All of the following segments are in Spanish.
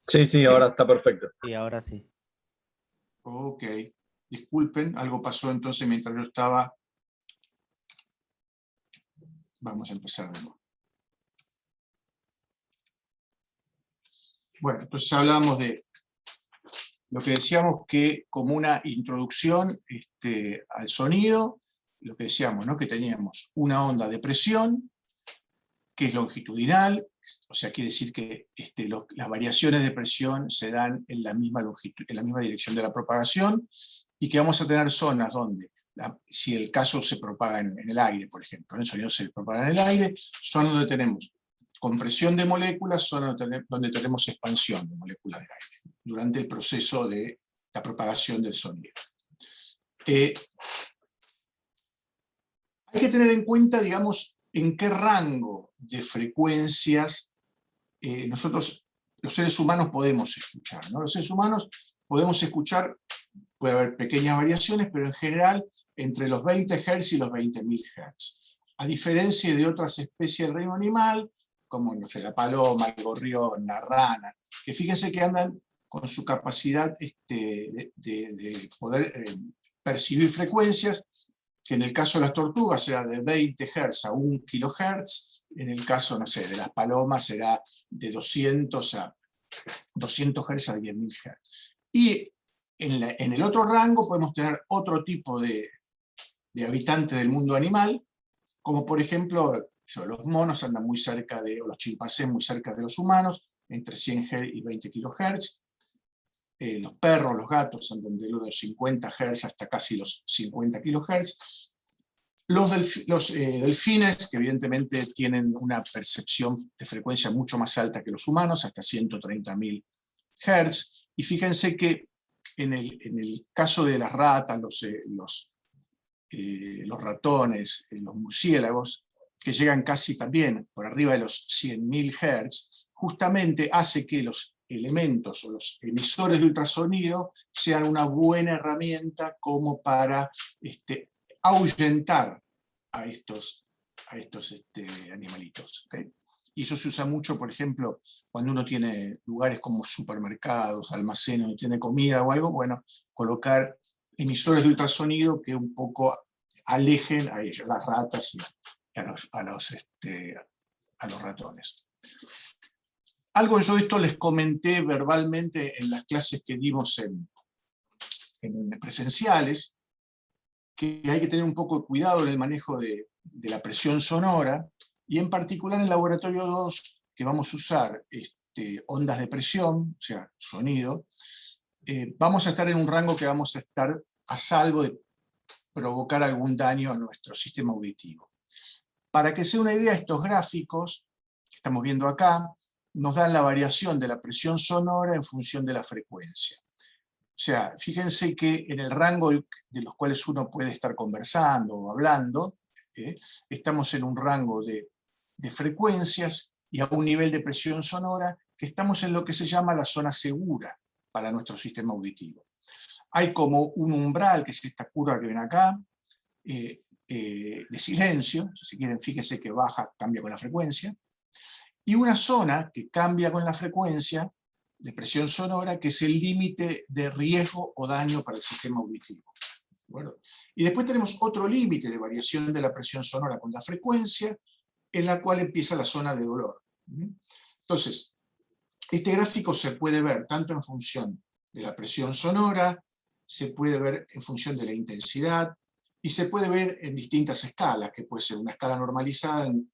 Sí, sí, ahora está perfecto. Y ahora sí. Ok, disculpen, algo pasó entonces mientras yo estaba... Vamos a empezar de nuevo. Bueno, entonces hablábamos de lo que decíamos que como una introducción al sonido, lo que decíamos, ¿no? Que teníamos una onda de presión, que es longitudinal, o sea, quiere decir que las variaciones de presión se dan en la misma longitud, en la misma dirección de la propagación, y que vamos a tener zonas donde, si el caso se propaga en el aire, por ejemplo, el sonido se propaga en el aire, zonas donde tenemos compresión de moléculas, zonas donde tenemos expansión de moléculas del aire, durante el proceso de la propagación del sonido. Hay que tener en cuenta, digamos, en qué rango de frecuencias nosotros, los seres humanos, podemos escuchar, ¿no? Los seres humanos podemos escuchar, puede haber pequeñas variaciones, pero en general entre los 20 Hz y los 20.000 Hz. A diferencia de otras especies del reino animal, como no sé, la paloma, el gorrión, la rana, que fíjense que andan con su capacidad de poder percibir frecuencias, que en el caso de las tortugas será de 20 Hz a 1 kHz, en el caso, no sé, de las palomas será de 200 Hz a 10.000 Hz. Y en el otro rango podemos tener otro tipo de habitantes del mundo animal, como por ejemplo, los monos andan muy cerca de, o los chimpancés muy cerca de los humanos, entre 100 Hz y 20 kHz. Los perros, los gatos andan de los 50 Hz hasta casi los 50 kHz. Los delfines, que evidentemente tienen una percepción de frecuencia mucho más alta que los humanos, hasta 130.000 Hz. Y fíjense que en el caso de las ratas, los ratones, los murciélagos, que llegan casi también por arriba de los 100.000 Hz, justamente hace que los elementos o los emisores de ultrasonido sean una buena herramienta como para ahuyentar a estos animalitos. ¿Okay? Y eso se usa mucho, por ejemplo, cuando uno tiene lugares como supermercados, almacenes, donde tiene comida o algo, bueno, colocar emisores de ultrasonido que un poco alejen a ellos, las ratas y a los ratones. Algo yo esto les comenté verbalmente en las clases que dimos en presenciales, que hay que tener un poco de cuidado en el manejo de la presión sonora, y en particular en el laboratorio 2, que vamos a usar ondas de presión, o sea, sonido, vamos a estar en un rango que vamos a estar a salvo de provocar algún daño a nuestro sistema auditivo. Para que sea una idea, estos gráficos que estamos viendo acá nos dan la variación de la presión sonora en función de la frecuencia. O sea, fíjense que en el rango de los cuales uno puede estar conversando o hablando, estamos en un rango de frecuencias y a un nivel de presión sonora que estamos en lo que se llama la zona segura para nuestro sistema auditivo. Hay como un umbral, que es esta curva que ven acá, de silencio, si quieren fíjense que baja, cambia con la frecuencia, y una zona que cambia con la frecuencia de presión sonora, que es el límite de riesgo o daño para el sistema auditivo. Bueno, y después tenemos otro límite de variación de la presión sonora con la frecuencia, en la cual empieza la zona de dolor. Entonces, este gráfico se puede ver tanto en función de la presión sonora, se puede ver en función de la intensidad, y se puede ver en distintas escalas, que puede ser una escala normalizada en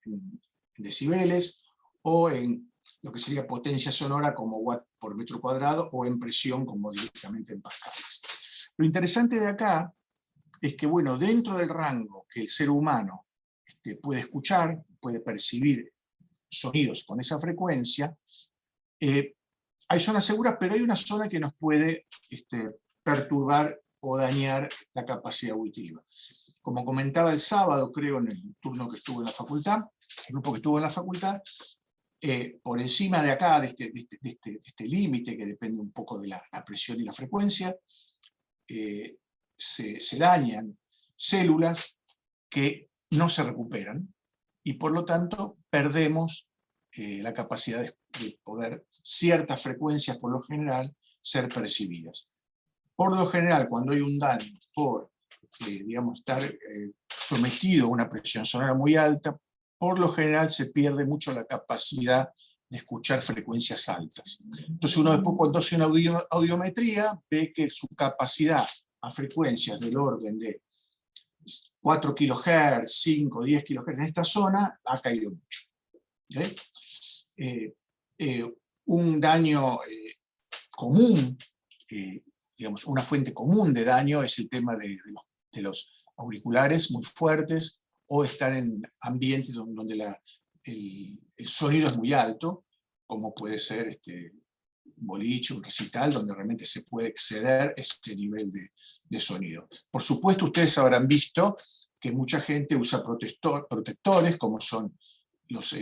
decibeles, o en lo que sería potencia sonora como watt por metro cuadrado, o en presión como directamente en pascales. Lo interesante de acá es que, bueno, dentro del rango que el ser humano puede escuchar, puede percibir sonidos con esa frecuencia, hay zonas seguras, pero hay una zona que nos puede perturbar o dañar la capacidad auditiva. Como comentaba el sábado, creo, en el turno que estuve en la facultad, el grupo que estuvo en la facultad, por encima de acá, de este límite que depende un poco de la presión y la frecuencia, se dañan células que no se recuperan, y por lo tanto perdemos la capacidad de poder ciertas frecuencias, por lo general, ser percibidas. Por lo general, cuando hay un daño por, digamos, estar sometido a una presión sonora muy alta, por lo general se pierde mucho la capacidad de escuchar frecuencias altas. Entonces uno después, cuando hace una audiometría, ve que su capacidad a frecuencias del orden de 4 kHz, 5, 10 kHz en esta zona ha caído mucho. ¿Okay? Un daño común, digamos, una fuente común de daño es el tema de los auriculares muy fuertes, o estar en ambientes donde el sonido es muy alto, como puede ser un boliche, un recital, donde realmente se puede exceder ese nivel de sonido. Por supuesto, ustedes habrán visto que mucha gente usa protectores, como son los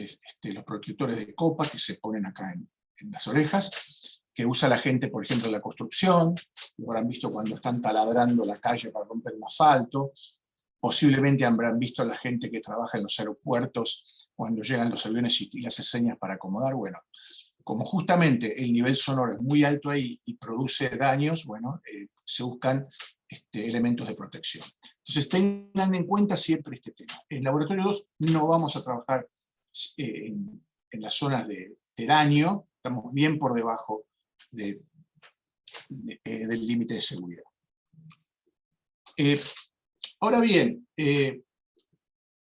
protectores de copa que se ponen acá en las orejas, que usa la gente, por ejemplo, en la construcción. Lo habrán visto cuando están taladrando la calle para romper el asfalto. Posiblemente habrán visto a la gente que trabaja en los aeropuertos cuando llegan los aviones y le hace señas para acomodar. Bueno, como justamente el nivel sonoro es muy alto ahí y produce daños, bueno, se buscan elementos de protección. Entonces tengan en cuenta siempre este tema. En Laboratorio 2 no vamos a trabajar en las zonas de daño, estamos bien por debajo del límite de seguridad. Ahora bien,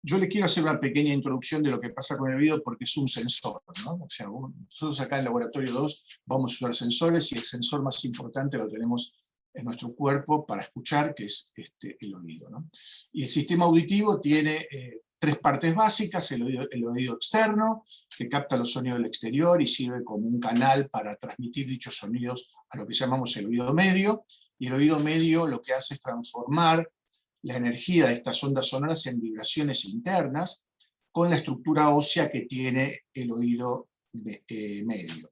yo le quiero hacer una pequeña introducción de lo que pasa con el oído, porque es un sensor, ¿no? O sea, nosotros acá en Laboratorio 2 vamos a usar sensores, y el sensor más importante lo tenemos en nuestro cuerpo para escuchar, que es el oído, ¿no? Y el sistema auditivo tiene 3 partes básicas: el oído externo, que capta los sonidos del exterior y sirve como un canal para transmitir dichos sonidos a lo que llamamos el oído medio, y el oído medio lo que hace es transformar la energía de estas ondas sonoras en vibraciones internas, con la estructura ósea que tiene el oído medio.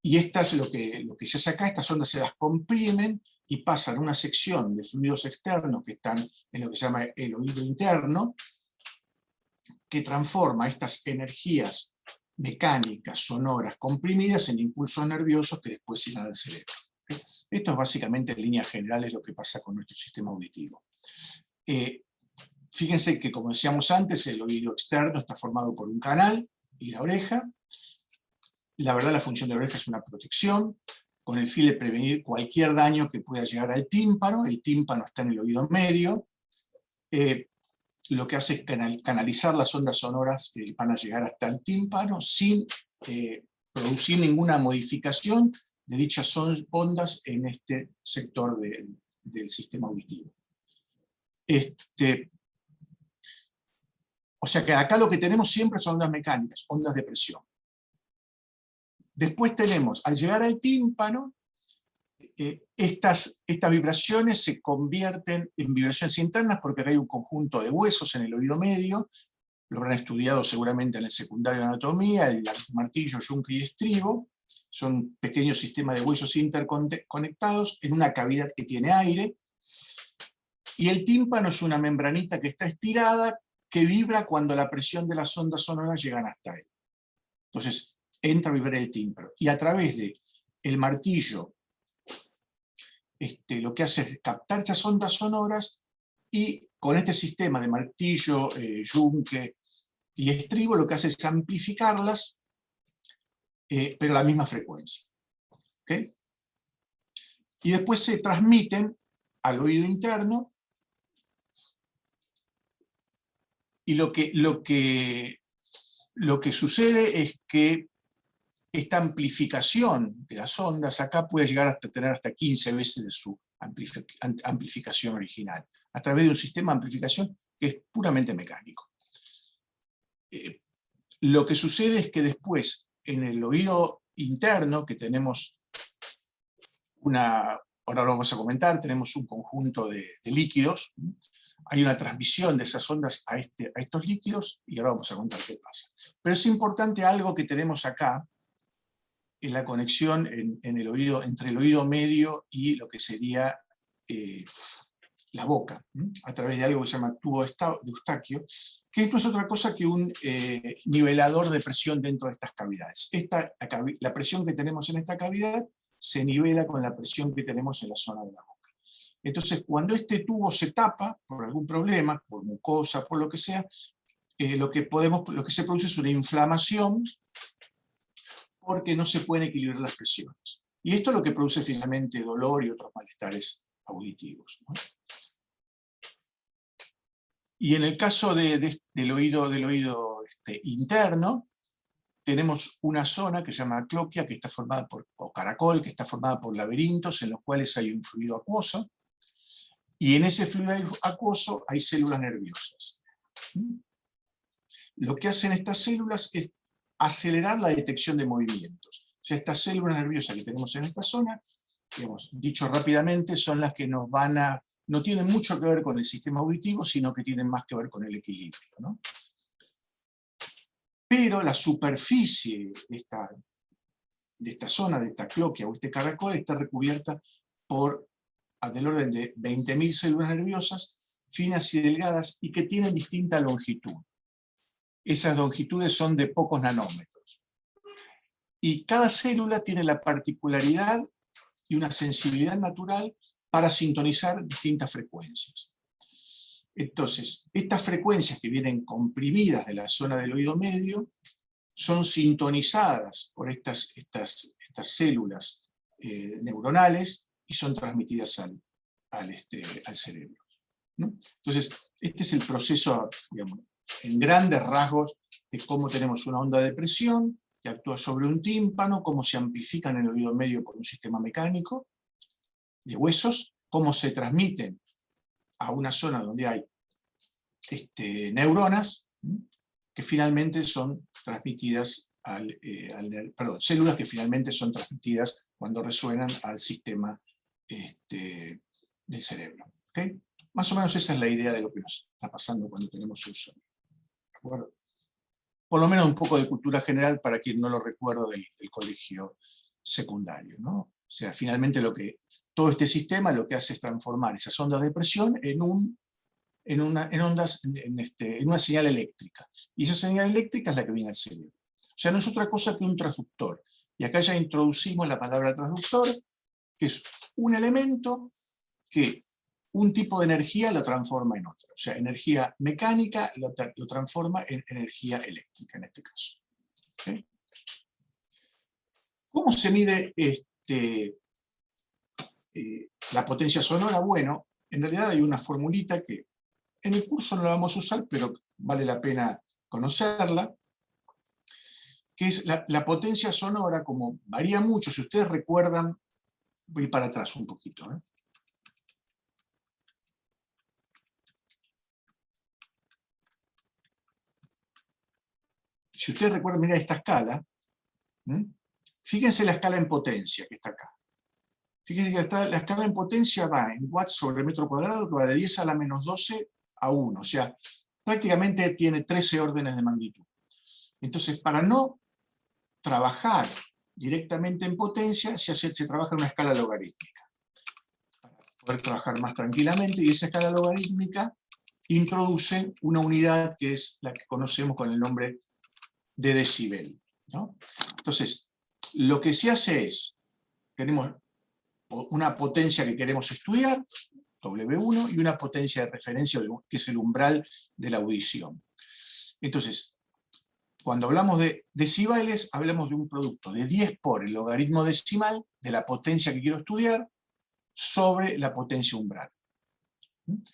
Y estas, lo que se hace acá, estas ondas se las comprimen y pasan a una sección de fluidos externos que están en lo que se llama el oído interno, que transforma estas energías mecánicas, sonoras, comprimidas en impulsos nerviosos que después irán al cerebro. Esto es básicamente, en líneas generales, lo que pasa con nuestro sistema auditivo. Fíjense que, como decíamos antes, el oído externo está formado por un canal y la oreja. La verdad, la función de la oreja es una protección, con el fin de prevenir cualquier daño que pueda llegar al tímpano. El tímpano está en el oído medio. Lo que hace es canalizar las ondas sonoras que van a llegar hasta el tímpano sin producir ninguna modificación de dichas ondas en este sector del sistema auditivo. O sea que acá lo que tenemos siempre son ondas mecánicas, ondas de presión. Después tenemos, al llegar al tímpano, estas vibraciones se convierten en vibraciones internas, porque acá hay un conjunto de huesos en el oído medio. Lo habrán estudiado seguramente en el secundario de anatomía: el martillo, yunque y estribo. Son pequeños sistemas de huesos interconectados en una cavidad que tiene aire. Y el tímpano es una membranita que está estirada, que vibra cuando la presión de las ondas sonoras llegan hasta él. Entonces entra a vibrar el tímpano. Y a través del martillo, lo que hace es captar esas ondas sonoras, y con este sistema de martillo, yunque y estribo, lo que hace es amplificarlas, pero a la misma frecuencia. ¿Okay? Y después se transmiten al oído interno, y lo que sucede es que esta amplificación de las ondas acá puede llegar hasta tener hasta 15 veces de su amplificación original, a través de un sistema de amplificación que es puramente mecánico. Lo que sucede es que después, en el oído interno, que tenemos ahora lo vamos a comentar, tenemos un conjunto de líquidos. Hay una transmisión de esas ondas a estos líquidos, y ahora vamos a contar qué pasa. Pero es importante algo que tenemos acá, en la conexión en el oído, entre el oído medio y lo que sería la boca, a través de algo que se llama tubo de Eustaquio, que no es otra cosa que un nivelador de presión dentro de estas cavidades. La presión que tenemos en esta cavidad se nivela con la presión que tenemos en la zona de la boca. Entonces, cuando este tubo se tapa por algún problema, por mucosa, por lo que sea, lo que se produce es una inflamación porque no se pueden equilibrar las presiones. Y esto es lo que produce finalmente dolor y otros malestares auditivos, ¿no? Y en el caso del oído interno, tenemos una zona que se llama clóquea, que está formada o caracol, que está formada por laberintos en los cuales hay un fluido acuoso, y en ese fluido acuoso hay células nerviosas. Lo que hacen estas células es acelerar la detección de movimientos. O sea, estas células nerviosas que tenemos en esta zona, digamos, dicho rápidamente, son las que no tienen mucho que ver con el sistema auditivo, sino que tienen más que ver con el equilibrio, ¿no? Pero la superficie de esta zona, de esta clóquea o este caracol, está recubierta por del orden de 20.000 células nerviosas, finas y delgadas, y que tienen distinta longitud. Esas longitudes son de pocos nanómetros. Y cada célula tiene la particularidad y una sensibilidad natural para sintonizar distintas frecuencias. Entonces, estas frecuencias que vienen comprimidas de la zona del oído medio son sintonizadas por estas células neuronales y son transmitidas al cerebro, ¿no? Entonces, este es el proceso, digamos, en grandes rasgos, de cómo tenemos una onda de presión que actúa sobre un tímpano, cómo se amplifica en el oído medio por un sistema mecánico de huesos, cómo se transmiten a una zona donde hay neuronas, que finalmente son transmitidas células que finalmente son transmitidas cuando resuenan al sistema del cerebro. ¿Okay? Más o menos esa es la idea de lo que nos está pasando cuando tenemos un sonido. ¿De acuerdo? Por lo menos un poco de cultura general para quien no lo recuerda del colegio secundario, ¿no? O sea, finalmente todo este sistema lo que hace es transformar esas ondas de presión en una señal eléctrica. Y esa señal eléctrica es la que viene al cerebro. O sea, no es otra cosa que un transductor. Y acá ya introducimos la palabra transductor, que es un elemento que un tipo de energía lo transforma en otra. O sea, energía mecánica lo transforma en energía eléctrica, en este caso. ¿Okay? ¿Cómo se mide la potencia sonora? Bueno, en realidad hay una formulita que en el curso no la vamos a usar, pero vale la pena conocerla, que es la potencia sonora, como varía mucho. Si ustedes recuerdan, voy para atrás un poquito, ¿eh? Si ustedes recuerdan, mira esta escala, fíjense la escala en potencia que está acá. Fíjense que la escala en potencia va en watts sobre metro cuadrado, que va de 10 a la menos 12 a 1. O sea, prácticamente tiene 13 órdenes de magnitud. Entonces, para no trabajar directamente en potencia, se trabaja en una escala logarítmica, para poder trabajar más tranquilamente, y esa escala logarítmica introduce una unidad que es la que conocemos con el nombre de decibel, ¿no? Entonces, lo que se hace es, tenemos una potencia que queremos estudiar, W1, y una potencia de referencia, que es el umbral de la audición. Entonces, cuando hablamos de decibeles, hablamos de un producto de 10 por el logaritmo decimal de la potencia que quiero estudiar sobre la potencia umbral.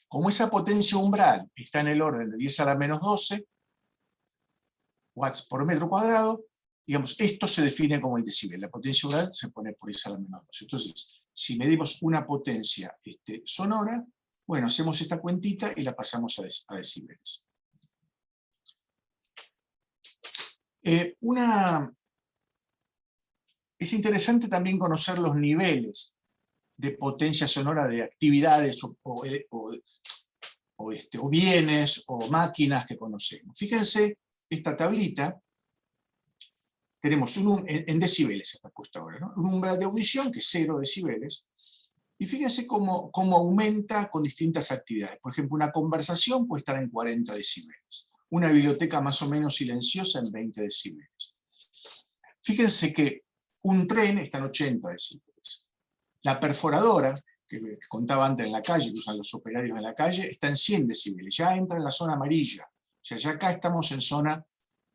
Como esa potencia umbral está en el orden de 10 a la menos 12 watts por metro cuadrado, digamos, esto se define como el decibel. La potencia umbral se pone por 10 a la menos 12. Entonces, si medimos una potencia sonora, bueno, hacemos esta cuentita y la pasamos a decibeles. Es interesante también conocer los niveles de potencia sonora de actividades o bienes o máquinas que conocemos. Fíjense esta tablita, tenemos en decibeles está puesto ahora, ¿no? Un umbral de audición que es 0 decibeles, Y fíjense cómo aumenta con distintas actividades. Por ejemplo, una conversación puede estar en 40 decibeles. Una biblioteca más o menos silenciosa en 20 decibeles. Fíjense que un tren está en 80 decibeles. La perforadora, que contaba antes en la calle, que usan los operarios en la calle, está en 100 decibeles. Ya entra en la zona amarilla. O sea, ya acá estamos en zona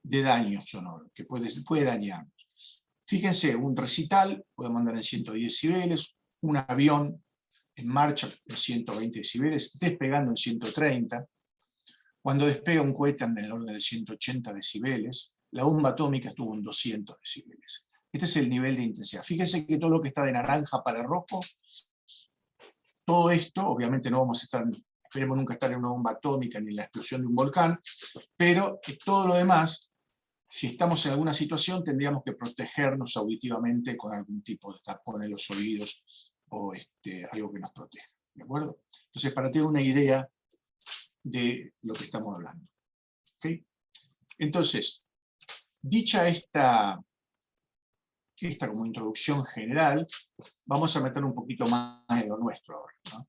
de daño sonoro, que puede dañarnos. Fíjense, un recital podemos andar en 110 decibeles, un avión en marcha en 120 decibeles, despegando en 130. Cuando despega un cohete anda en el orden de 180 decibeles. La bomba atómica estuvo en 200 decibeles. Este es el nivel de intensidad. Fíjense que todo lo que está de naranja para rojo, todo esto, obviamente no vamos a estar, esperemos nunca estar en una bomba atómica ni en la explosión de un volcán, pero todo lo demás, si estamos en alguna situación, tendríamos que protegernos auditivamente con algún tipo de tapón en los oídos o algo que nos proteja. ¿De acuerdo? Entonces, para tener una idea de lo que estamos hablando. ¿Okay? Entonces, dicha esta como introducción general, vamos a meter un poquito más en lo nuestro ahora, ¿no?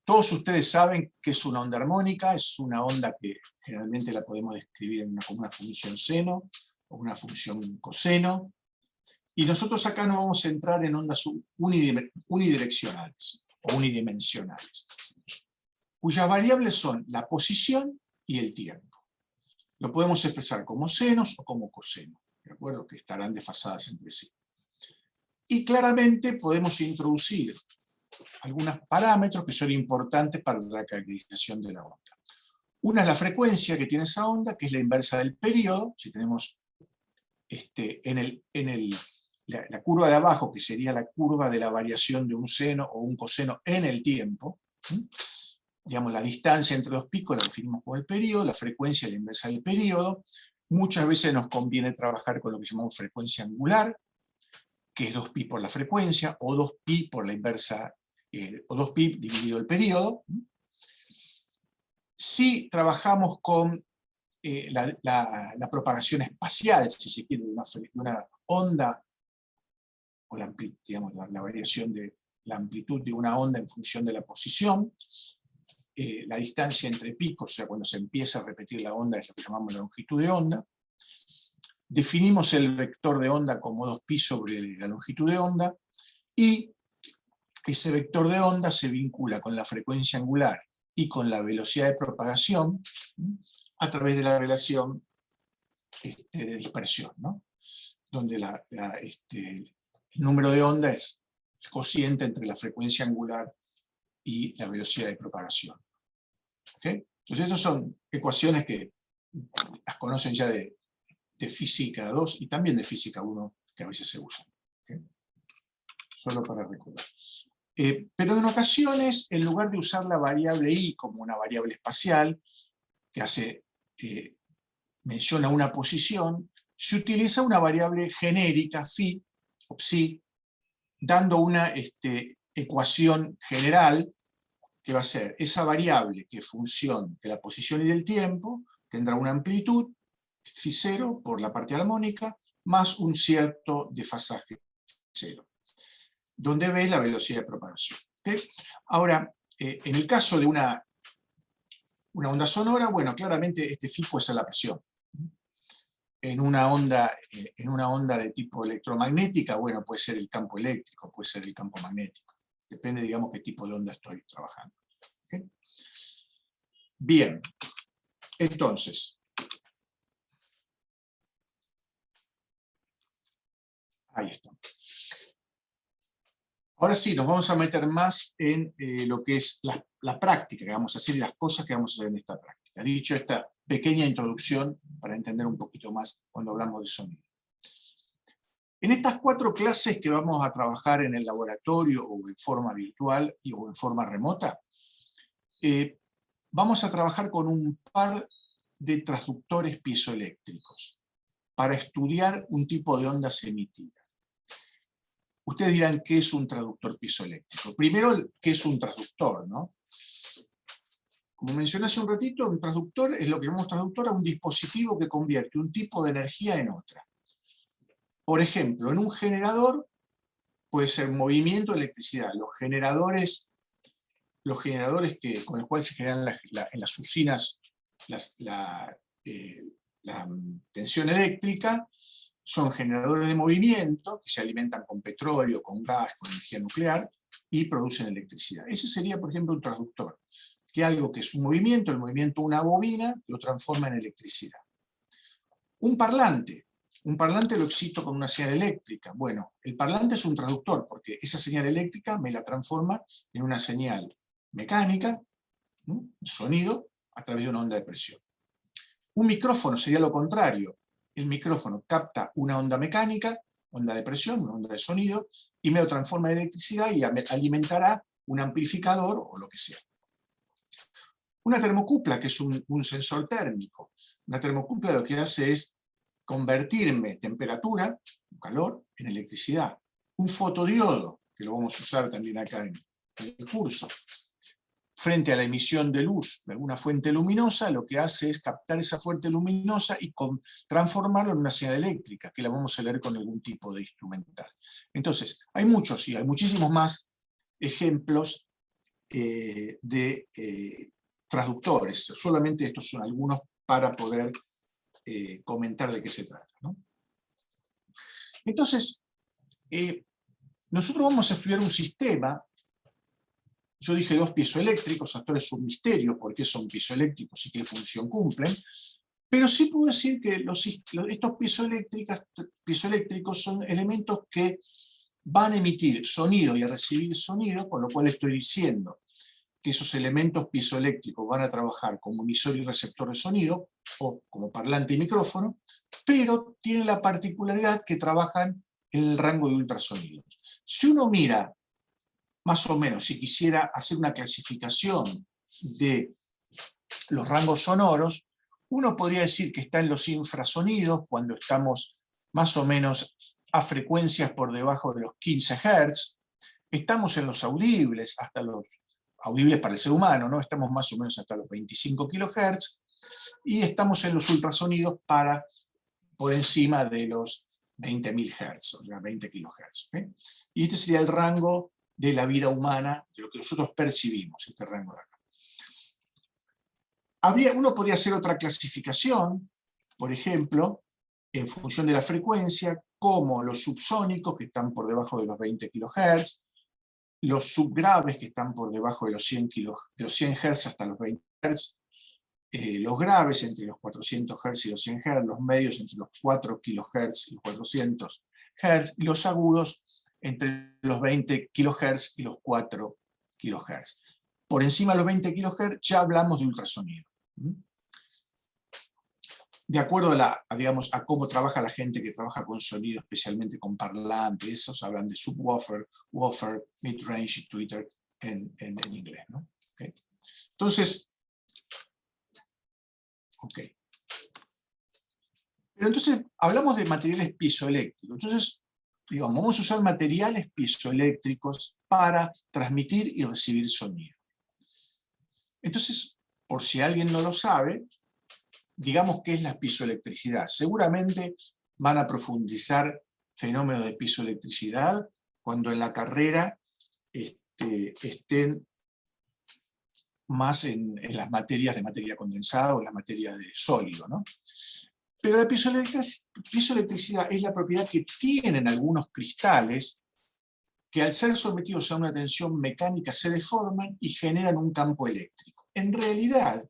Todos ustedes saben que es una onda armónica, es una onda que generalmente la podemos describir como una función seno o una función coseno, y nosotros acá nos vamos a centrar en ondas unidireccionales o unidimensionales, cuyas variables son la posición y el tiempo. Lo podemos expresar como senos o como cosenos, ¿de acuerdo? Que estarán desfasadas entre sí. Y claramente podemos introducir algunos parámetros que son importantes para la caracterización de la onda. Una es la frecuencia que tiene esa onda, que es la inversa del periodo. Si tenemos la curva de abajo, que sería la curva de la variación de un seno o un coseno en el tiempo, digamos, la distancia entre los picos la definimos como el periodo, la frecuencia es la inversa del periodo. Muchas veces nos conviene trabajar con lo que llamamos frecuencia angular, que es 2π por la frecuencia, o 2π por la inversa, o 2π dividido el periodo. Si trabajamos con la propagación espacial, si se quiere, de una onda, o la variación de la amplitud de una onda en función de la posición, la distancia entre picos, o sea, cuando se empieza a repetir la onda, es lo que llamamos la longitud de onda. Definimos el vector de onda como 2π sobre la longitud de onda, y ese vector de onda se vincula con la frecuencia angular y con la velocidad de propagación a través de la relación de dispersión, ¿no? Donde el número de onda es el cociente entre la frecuencia angular y la velocidad de propagación. ¿Okay? Entonces, estas son ecuaciones que las conocen ya de física 2 y también de física 1, que a veces se usan. ¿Okay? Solo para recordar. Pero en ocasiones, en lugar de usar la variable i como una variable espacial, que menciona una posición, se utiliza una variable genérica, phi o psi, dando una ecuación general que va a ser esa variable que es función de la posición y del tiempo, tendrá una amplitud, φ0 por la parte armónica, más un cierto desfasaje 0, donde ves la velocidad de propagación. ¿Okay? Ahora, en el caso de una onda sonora, bueno, claramente este phi puede ser la presión. En una onda de tipo electromagnética, bueno, puede ser el campo eléctrico, puede ser el campo magnético. Depende, digamos, qué tipo de onda estoy trabajando. ¿Okay? Bien, entonces, ahí está. Ahora sí, nos vamos a meter más en lo que es la práctica que vamos a hacer y las cosas que vamos a hacer en esta práctica. Dicho esta pequeña introducción para entender un poquito más cuando hablamos de sonido. En estas 4 clases que vamos a trabajar en el laboratorio o en forma virtual o en forma remota, vamos a trabajar con un par de transductores piezoeléctricos para estudiar un tipo de ondas emitidas. Ustedes dirán, ¿qué es un transductor piezoeléctrico? Primero, ¿qué es un transductor, ¿no? Como mencioné hace un ratito, un transductor es lo que llamamos transductor a un dispositivo que convierte un tipo de energía en otra. Por ejemplo, en un generador puede ser movimiento de electricidad. Los generadores con los cuales se generan en las usinas la tensión eléctrica son generadores de movimiento que se alimentan con petróleo, con gas, con energía nuclear y producen electricidad. Ese sería, por ejemplo, un transductor, que algo que es un movimiento, el movimiento de una bobina, lo transforma en electricidad. Un parlante lo excito con una señal eléctrica. Bueno, el parlante es un transductor porque esa señal eléctrica me la transforma en una señal mecánica, ¿no? Sonido, a través de una onda de presión. Un micrófono sería lo contrario. El micrófono capta una onda mecánica, onda de presión, una onda de sonido, y me lo transforma en electricidad y alimentará un amplificador o lo que sea. Una termocupla, que es un sensor térmico. Una termocupla lo que hace es convertirme temperatura, calor, en electricidad. Un fotodiodo, que lo vamos a usar también acá en el curso, frente a la emisión de luz de alguna fuente luminosa, lo que hace es captar esa fuente luminosa y transformarlo en una señal eléctrica, que la vamos a leer con algún tipo de instrumental. Entonces, hay muchos, y hay muchísimos más ejemplos de transductores. Solamente estos son algunos para poder comentar de qué se trata, ¿no? Entonces, nosotros vamos a estudiar un sistema. Yo dije 2 piezoeléctricos, hasta ahora es un misterio por qué son piezoeléctricos y qué función cumplen, pero sí puedo decir que estos piezoeléctricos son elementos que van a emitir sonido y a recibir sonido, con lo cual estoy diciendo que esos elementos piezoeléctricos van a trabajar como emisor y receptor de sonido, o como parlante y micrófono, pero tienen la particularidad que trabajan en el rango de ultrasonidos. Si uno mira, más o menos, si quisiera hacer una clasificación de los rangos sonoros, uno podría decir que está en los infrasonidos, cuando estamos más o menos a frecuencias por debajo de los 15 Hz, estamos en los audibles, hasta los audibles para el ser humano, ¿no? Estamos más o menos hasta los 25 kHz, y estamos en los ultrasonidos por encima de los 20.000 Hz, o sea, 20 kHz. Y este sería el rango de la vida humana, de lo que nosotros percibimos, este rango de acá. Uno podría hacer otra clasificación, por ejemplo, en función de la frecuencia, como los subsónicos, que están por debajo de los 20 kHz, los subgraves, que están por debajo de los 100 Hz hasta los 20 Hz, los graves entre los 400 Hz y los 100 Hz, los medios entre los 4 kHz y los 400 Hz, y los agudos entre los 20 kHz y los 4 kHz. Por encima de los 20 kHz ya hablamos de ultrasonido. De acuerdo a cómo trabaja la gente que trabaja con sonido, especialmente con parlantes, esos hablan de subwoofer, woofer, mid-range y tweeter en inglés, ¿no? ¿Okay? Entonces, pero entonces hablamos de materiales piezoeléctricos. Entonces, digamos, vamos a usar materiales piezoeléctricos para transmitir y recibir sonido. Entonces, por si alguien no lo sabe, digamos qué es la piezoelectricidad. Seguramente van a profundizar fenómenos de piezoelectricidad cuando en la carrera estén más en las materias de materia condensada o en las materias de sólido, ¿no? Pero la piezoelectricidad es la propiedad que tienen algunos cristales que al ser sometidos a una tensión mecánica se deforman y generan un campo eléctrico. En realidad,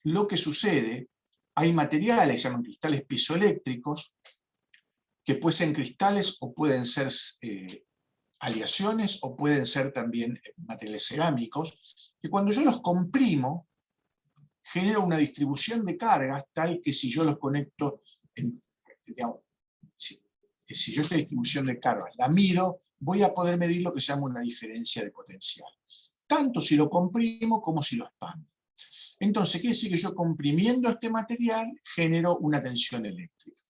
lo que sucede, hay materiales, se llaman cristales piezoeléctricos, que pueden ser cristales o pueden ser aleaciones o pueden ser también materiales cerámicos, que cuando yo los comprimo, genero una distribución de cargas tal que si yo los conecto, digamos, si yo esta distribución de cargas la mido, voy a poder medir lo que se llama una diferencia de potencial, tanto si lo comprimo como si lo expando. Entonces, quiere decir que yo comprimiendo este material genero una tensión eléctrica.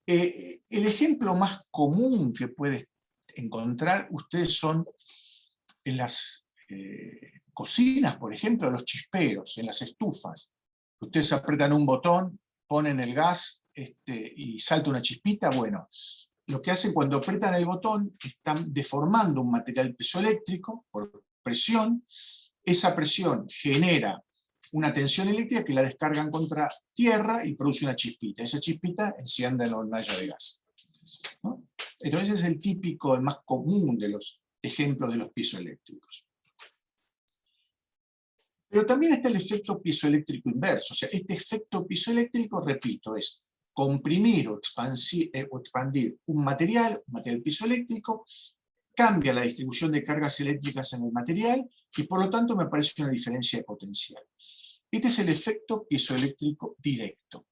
El ejemplo más común que puede encontrar ustedes son en las cocinas, por ejemplo, los chisperos, en las estufas. Ustedes apretan un botón, ponen el gas y salta una chispita. Bueno, lo que hacen cuando apretan el botón, están deformando un material piezoeléctrico por presión. Esa presión genera una tensión eléctrica que la descargan contra tierra y produce una chispita. Esa chispita enciende la hornalla de gas, ¿no? Entonces es el típico, el más común de los ejemplos de los piezoeléctricos. Pero también está el efecto piezoeléctrico inverso. O sea, este efecto piezoeléctrico, repito, es comprimir o expandir un material piezoeléctrico, cambia la distribución de cargas eléctricas en el material y por lo tanto me aparece una diferencia de potencial. Este es el efecto piezoeléctrico directo.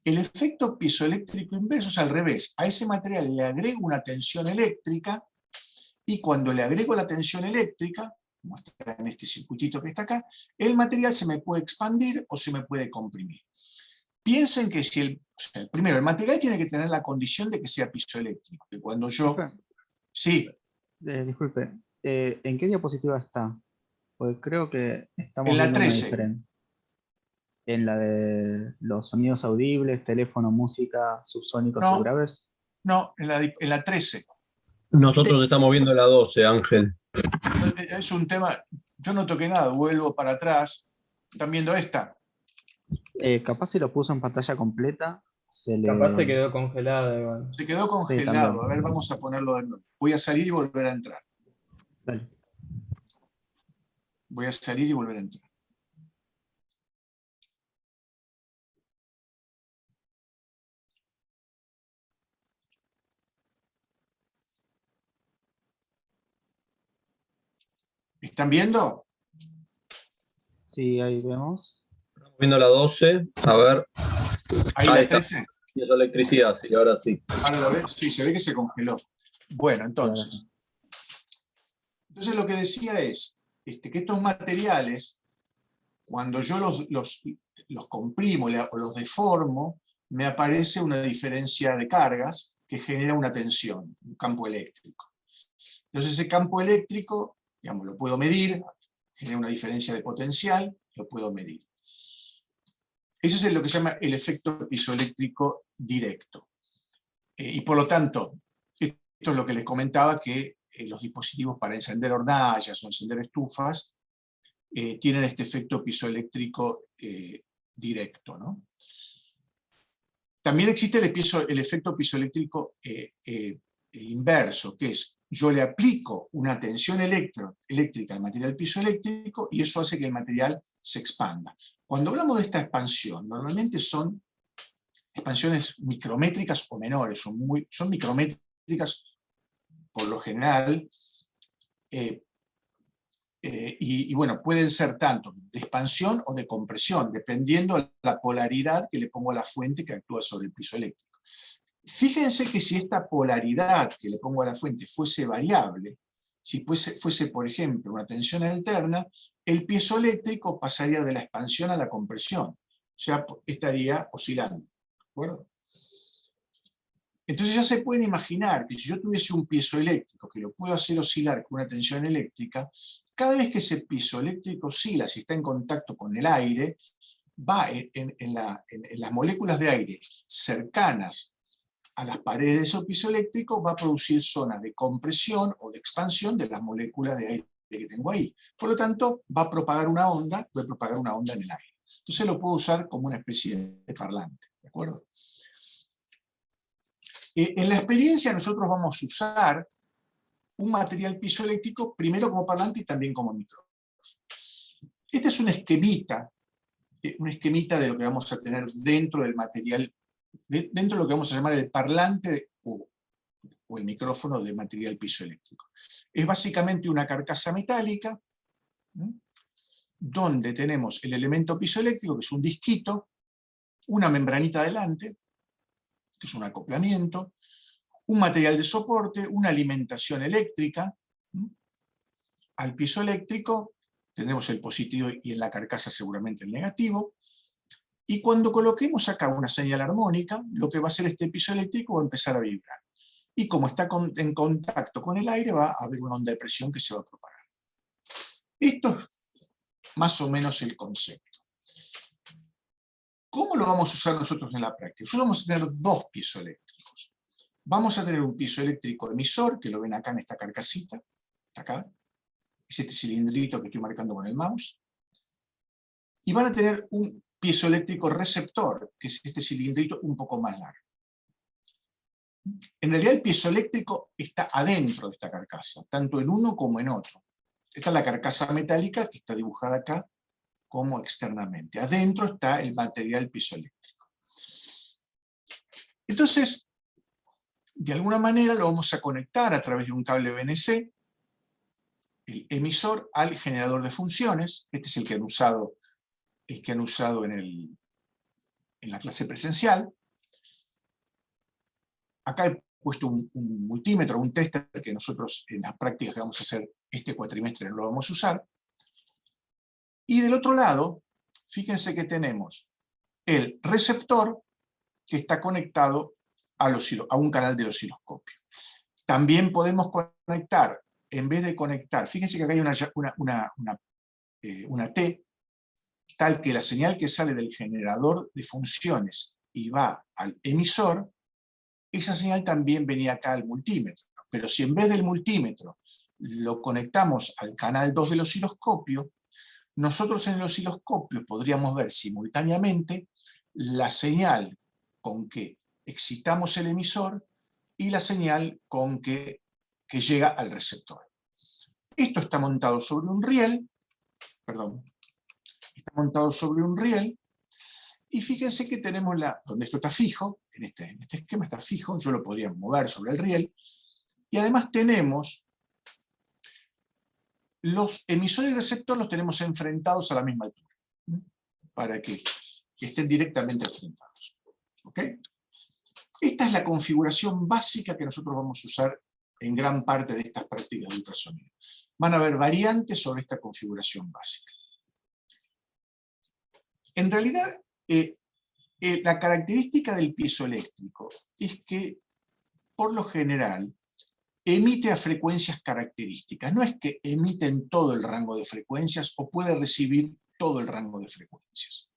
El efecto piezoeléctrico inverso es al revés. A ese material le agrego una tensión eléctrica y cuando le agrego la tensión eléctrica, como está en este circuitito que está acá, el material se me puede expandir o se me puede comprimir. Piensen que si primero, el material tiene que tener la condición de que sea piezoeléctrico, que cuando yo... Sí. Disculpe, ¿en qué diapositiva está? Porque creo que estamos En la viendo una 13. diferente. En la de los sonidos audibles, teléfono, música, subsónicos, No, subgraves. no, en la 13. Nosotros estamos viendo la 12, Ángel. Es un tema, yo no toqué nada, vuelvo para atrás. ¿Están viendo esta? Capaz si lo puso en pantalla completa, Capaz se quedó congelado igual. Se quedó Sí, congelado. también. A ver, vamos a ponerlo de nuevo. Voy a salir y volver a entrar. Dale. Voy a salir y volver a entrar. ¿Están viendo? Sí, ahí vemos. Estamos viendo la 12. A ver. Ahí la 13. Y es electricidad, sí, ahora sí. Ahora lo ves. Sí, se ve que se congeló. Bueno, entonces. Entonces lo que decía es que estos materiales, cuando yo los comprimo o los deformo, me aparece una diferencia de cargas que genera una tensión, un campo eléctrico. Entonces ese campo eléctrico, digamos, lo puedo medir, genera una diferencia de potencial, lo puedo medir. Eso es lo que se llama el efecto piezoeléctrico directo. Y por lo tanto, esto es lo que les comentaba, que los dispositivos para encender hornallas o encender estufas tienen este efecto piezoeléctrico directo, ¿no? También existe el efecto piezoeléctrico inverso, que es, yo le aplico una tensión eléctrica al material piezoeléctrico y eso hace que el material se expanda. Cuando hablamos de esta expansión, normalmente son expansiones micrométricas o menores, son micrométricas por lo general, y bueno, pueden ser tanto de expansión o de compresión, dependiendo de la polaridad que le pongo a la fuente que actúa sobre el piezoeléctrico. Fíjense que si esta polaridad que le pongo a la fuente fuese variable, si fuese, por ejemplo, una tensión alterna, el piezoeléctrico pasaría de la expansión a la compresión, o sea, estaría oscilando, ¿de acuerdo? Entonces ya se pueden imaginar que si yo tuviese un piezoeléctrico que lo puedo hacer oscilar con una tensión eléctrica, cada vez que ese piezoeléctrico oscila, si está en contacto con el aire, va en las moléculas de aire cercanas a las paredes de ese piezoeléctrico, va a producir zonas de compresión o de expansión de las moléculas de aire que tengo ahí. Por lo tanto, va a propagar una onda, en el aire. Entonces lo puedo usar como una especie de parlante, ¿de acuerdo? En la experiencia nosotros vamos a usar un material piezoeléctrico primero como parlante y también como micrófono. Este es un esquemita de lo que vamos a tener dentro del material, dentro de lo que vamos a llamar el parlante o el micrófono de material piezoeléctrico. Es básicamente una carcasa metálica, ¿sí?, donde tenemos el elemento piezoeléctrico, que es un disquito, una membranita adelante, que es un acoplamiento, un material de soporte, una alimentación eléctrica. Al piezoeléctrico tenemos el positivo y en la carcasa seguramente el negativo. Y cuando coloquemos acá una señal armónica, lo que va a hacer este piezoeléctrico va a empezar a vibrar. Y como está en contacto con el aire, va a haber una onda de presión que se va a propagar. Esto es más o menos el concepto. ¿Cómo lo vamos a usar nosotros en la práctica? Nosotros vamos a tener dos piezoeléctricos. vamos a tener un piezoeléctrico emisor, que lo ven acá en esta carcasita, acá, es este cilindrito que estoy marcando con el mouse, y van a tener un piezoeléctrico receptor, que es este cilindrito un poco más largo. En realidad el piezoeléctrico está adentro de esta carcasa, tanto en uno como en otro. Esta es la carcasa metálica que está dibujada acá como externamente. Adentro está el material piezoeléctrico. Entonces, de alguna manera lo vamos a conectar a través de un cable BNC, el emisor al generador de funciones. Este es el que han usado, en la clase presencial. Acá he puesto un multímetro, un tester que nosotros en las prácticas que vamos a hacer este cuatrimestre lo vamos a usar. Y del otro lado, fíjense que tenemos el receptor que está conectado a un canal del osciloscopio. También podemos conectar, en vez de conectar, fíjense que acá hay una T, tal que la señal que sale del generador de funciones y va al emisor, esa señal también venía acá al multímetro. Pero si en vez del multímetro lo conectamos al canal 2 del osciloscopio, nosotros en el osciloscopio podríamos ver simultáneamente la señal con que excitamos el emisor y la señal con que llega al receptor. Esto está montado sobre un riel, y fíjense que tenemos donde esto está fijo, en este esquema está fijo, yo lo podría mover sobre el riel, y además tenemos los emisor y receptor los tenemos enfrentados a la misma altura, para que estén directamente enfrentados. ¿Ok? Esta es la configuración básica que nosotros vamos a usar en gran parte de estas prácticas de ultrasonido. Van a haber variantes sobre esta configuración básica. En realidad, la característica del piezoeléctrico es que, por lo general, emite a frecuencias características. No es que emite en todo el rango de frecuencias o puede recibir todo el rango de frecuencias.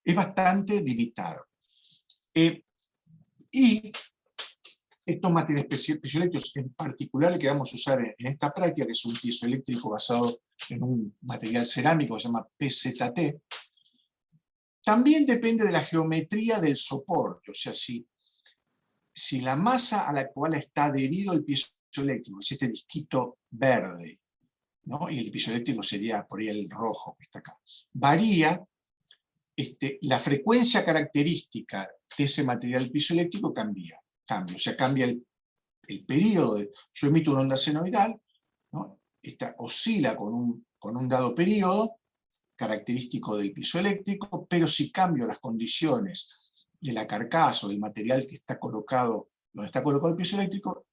Es bastante limitado. Y estos materiales piezoeléctricos, en particular el que vamos a usar en esta práctica, que es un piezoeléctrico basado en un material cerámico que se llama PZT, también depende de la geometría del soporte. O sea, si la masa a la cual está adherido el piezoeléctrico es este disquito verde, ¿no? Y el piezoeléctrico sería por ahí el rojo que está acá, varía, la frecuencia característica de ese material piezoeléctrico cambia. O sea, cambia el periodo. Yo emito una onda senoidal, ¿no? Esta oscila con un dado periodo característico del piezoeléctrico, pero si cambio las condiciones de la carcasa o del material que está colocado, donde está colocado el piezoeléctrico,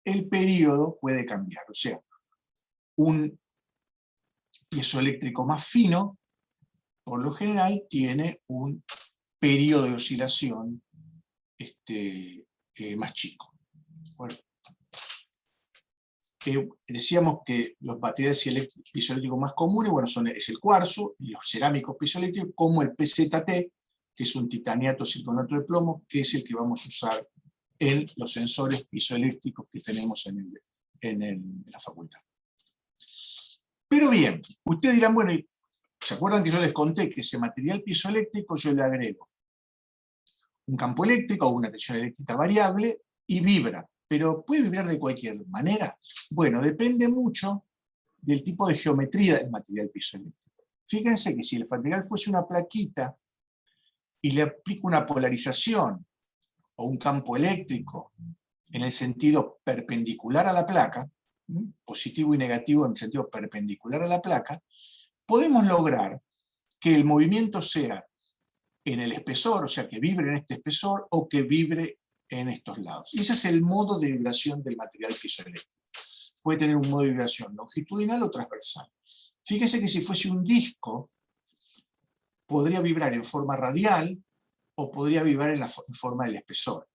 el periodo puede cambiar. O sea, un piezoeléctrico más fino, por lo general, tiene un periodo de oscilación más chico. Bueno, decíamos que los materiales piezoeléctricos más comunes, bueno, es el cuarzo y los cerámicos piezoeléctricos, como el PZT, que es un titaniato circonato de plomo, que es el que vamos a usar en los sensores piezoeléctricos que tenemos en la facultad. Pero bien, ustedes dirán, bueno, ¿se acuerdan que yo les conté que ese material piezoeléctrico yo le agrego un campo eléctrico o una tensión eléctrica variable y vibra? Pero ¿puede vibrar de cualquier manera? Bueno, depende mucho del tipo de geometría del material piezoeléctrico. Fíjense que si el material fuese una plaquita y le aplico una polarización o un campo eléctrico en el sentido perpendicular a la placa, positivo y negativo en el sentido perpendicular a la placa, podemos lograr que el movimiento sea en el espesor, o sea, que vibre en este espesor o que vibre en estos lados. Y ese es el modo de vibración del material piezoeléctrico. Puede tener un modo de vibración longitudinal o transversal. Fíjese que si fuese un disco, podría vibrar en forma radial o podría vibrar en forma del espesor.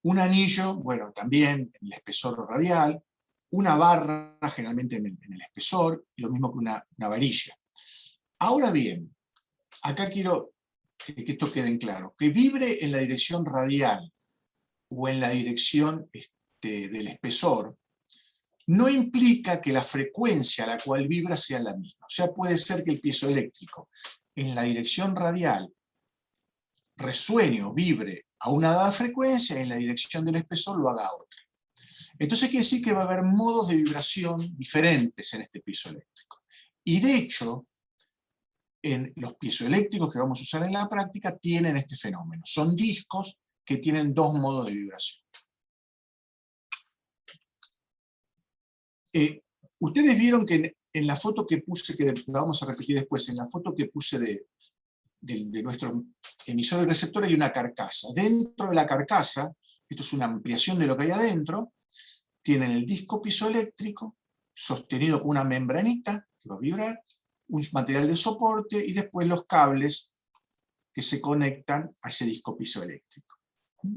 Un anillo, bueno, también en el espesor radial. Una barra, generalmente en el espesor, y lo mismo que una varilla. Ahora bien, acá quiero que esto quede en claro. Que vibre en la dirección radial o en la dirección del espesor, no implica que la frecuencia a la cual vibra sea la misma. O sea, puede ser que el piezoeléctrico en la dirección radial resuene o vibre a una dada frecuencia y en la dirección del espesor lo haga a otra. Entonces quiere decir que va a haber modos de vibración diferentes en este piezoeléctrico. Y de hecho, en los piezoeléctricos que vamos a usar en la práctica tienen este fenómeno. Son discos que tienen dos modos de vibración. Ustedes vieron que en la foto que puse, que la vamos a repetir después, en la foto que puse de nuestro emisor y receptor hay una carcasa. Dentro de la carcasa, esto es una ampliación de lo que hay adentro, tienen el disco piezoeléctrico sostenido con una membranita que va a vibrar, un material de soporte y después los cables que se conectan a ese disco piezoeléctrico.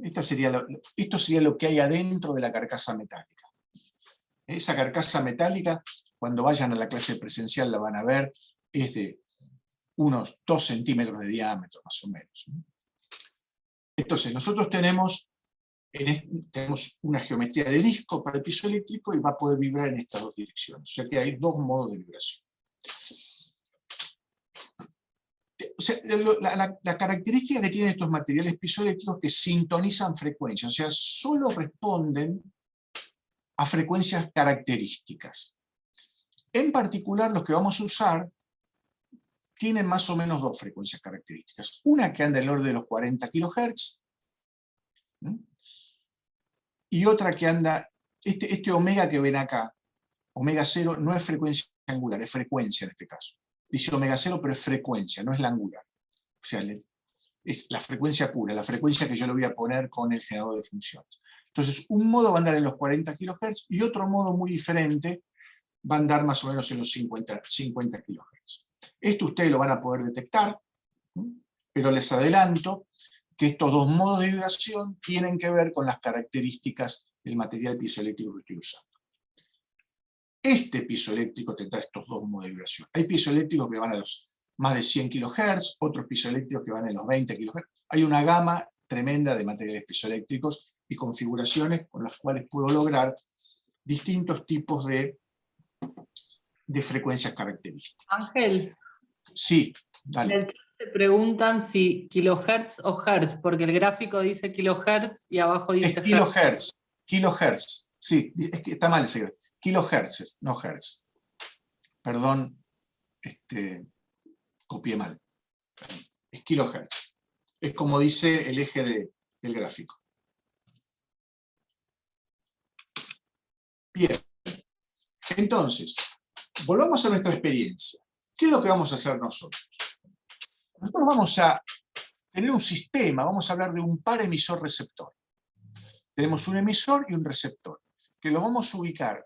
Esto sería lo que hay adentro de la carcasa metálica. Esa carcasa metálica, cuando vayan a la clase presencial la van a ver, es de unos 2 centímetros de diámetro, más o menos. Entonces, nosotros tenemos una geometría de disco para el piezoeléctrico y va a poder vibrar en estas dos direcciones. O sea que hay dos modos de vibración. O sea, la característica que tienen estos materiales piezoeléctricos es que sintonizan frecuencias, o sea, solo responden a frecuencias características. En particular, los que vamos a usar tienen más o menos dos frecuencias características. Una que anda en el orden de los 40 kHz, y otra que anda, este omega que ven acá, omega 0, no es frecuencia angular, es frecuencia en este caso. Dice omega 0, pero es frecuencia, no es la angular. O sea, es la frecuencia pura, la frecuencia que yo le voy a poner con el generador de funciones. Entonces, un modo va a andar en los 40 kHz y otro modo muy diferente va a andar más o menos en los 50 kHz. Esto ustedes lo van a poder detectar, pero les adelanto que estos dos modos de vibración tienen que ver con las características del material piezoeléctrico que estoy usando. Este piezoeléctrico tendrá estos dos modos de vibración. Hay piezoeléctricos que van a los más de 100 kHz, otros piezoeléctricos que van en los 20 kHz. Hay una gama tremenda de materiales piezoeléctricos y configuraciones con las cuales puedo lograr distintos tipos de frecuencias características. Ángel. Sí, En dale. el chat te preguntan si kilohertz o hertz, porque el gráfico dice kilohertz y abajo dice Es kilohertz. Kilohertz. Sí, es que está mal ese gráfico. Kilohertz, no hertz. Perdón, copié mal. Es kilohertz. Es como dice el eje del gráfico. Bien. Entonces, volvamos a nuestra experiencia. ¿Qué es lo que vamos a hacer nosotros? Nosotros vamos a tener un sistema, vamos a hablar de un par emisor-receptor. Tenemos un emisor y un receptor, que lo vamos a ubicar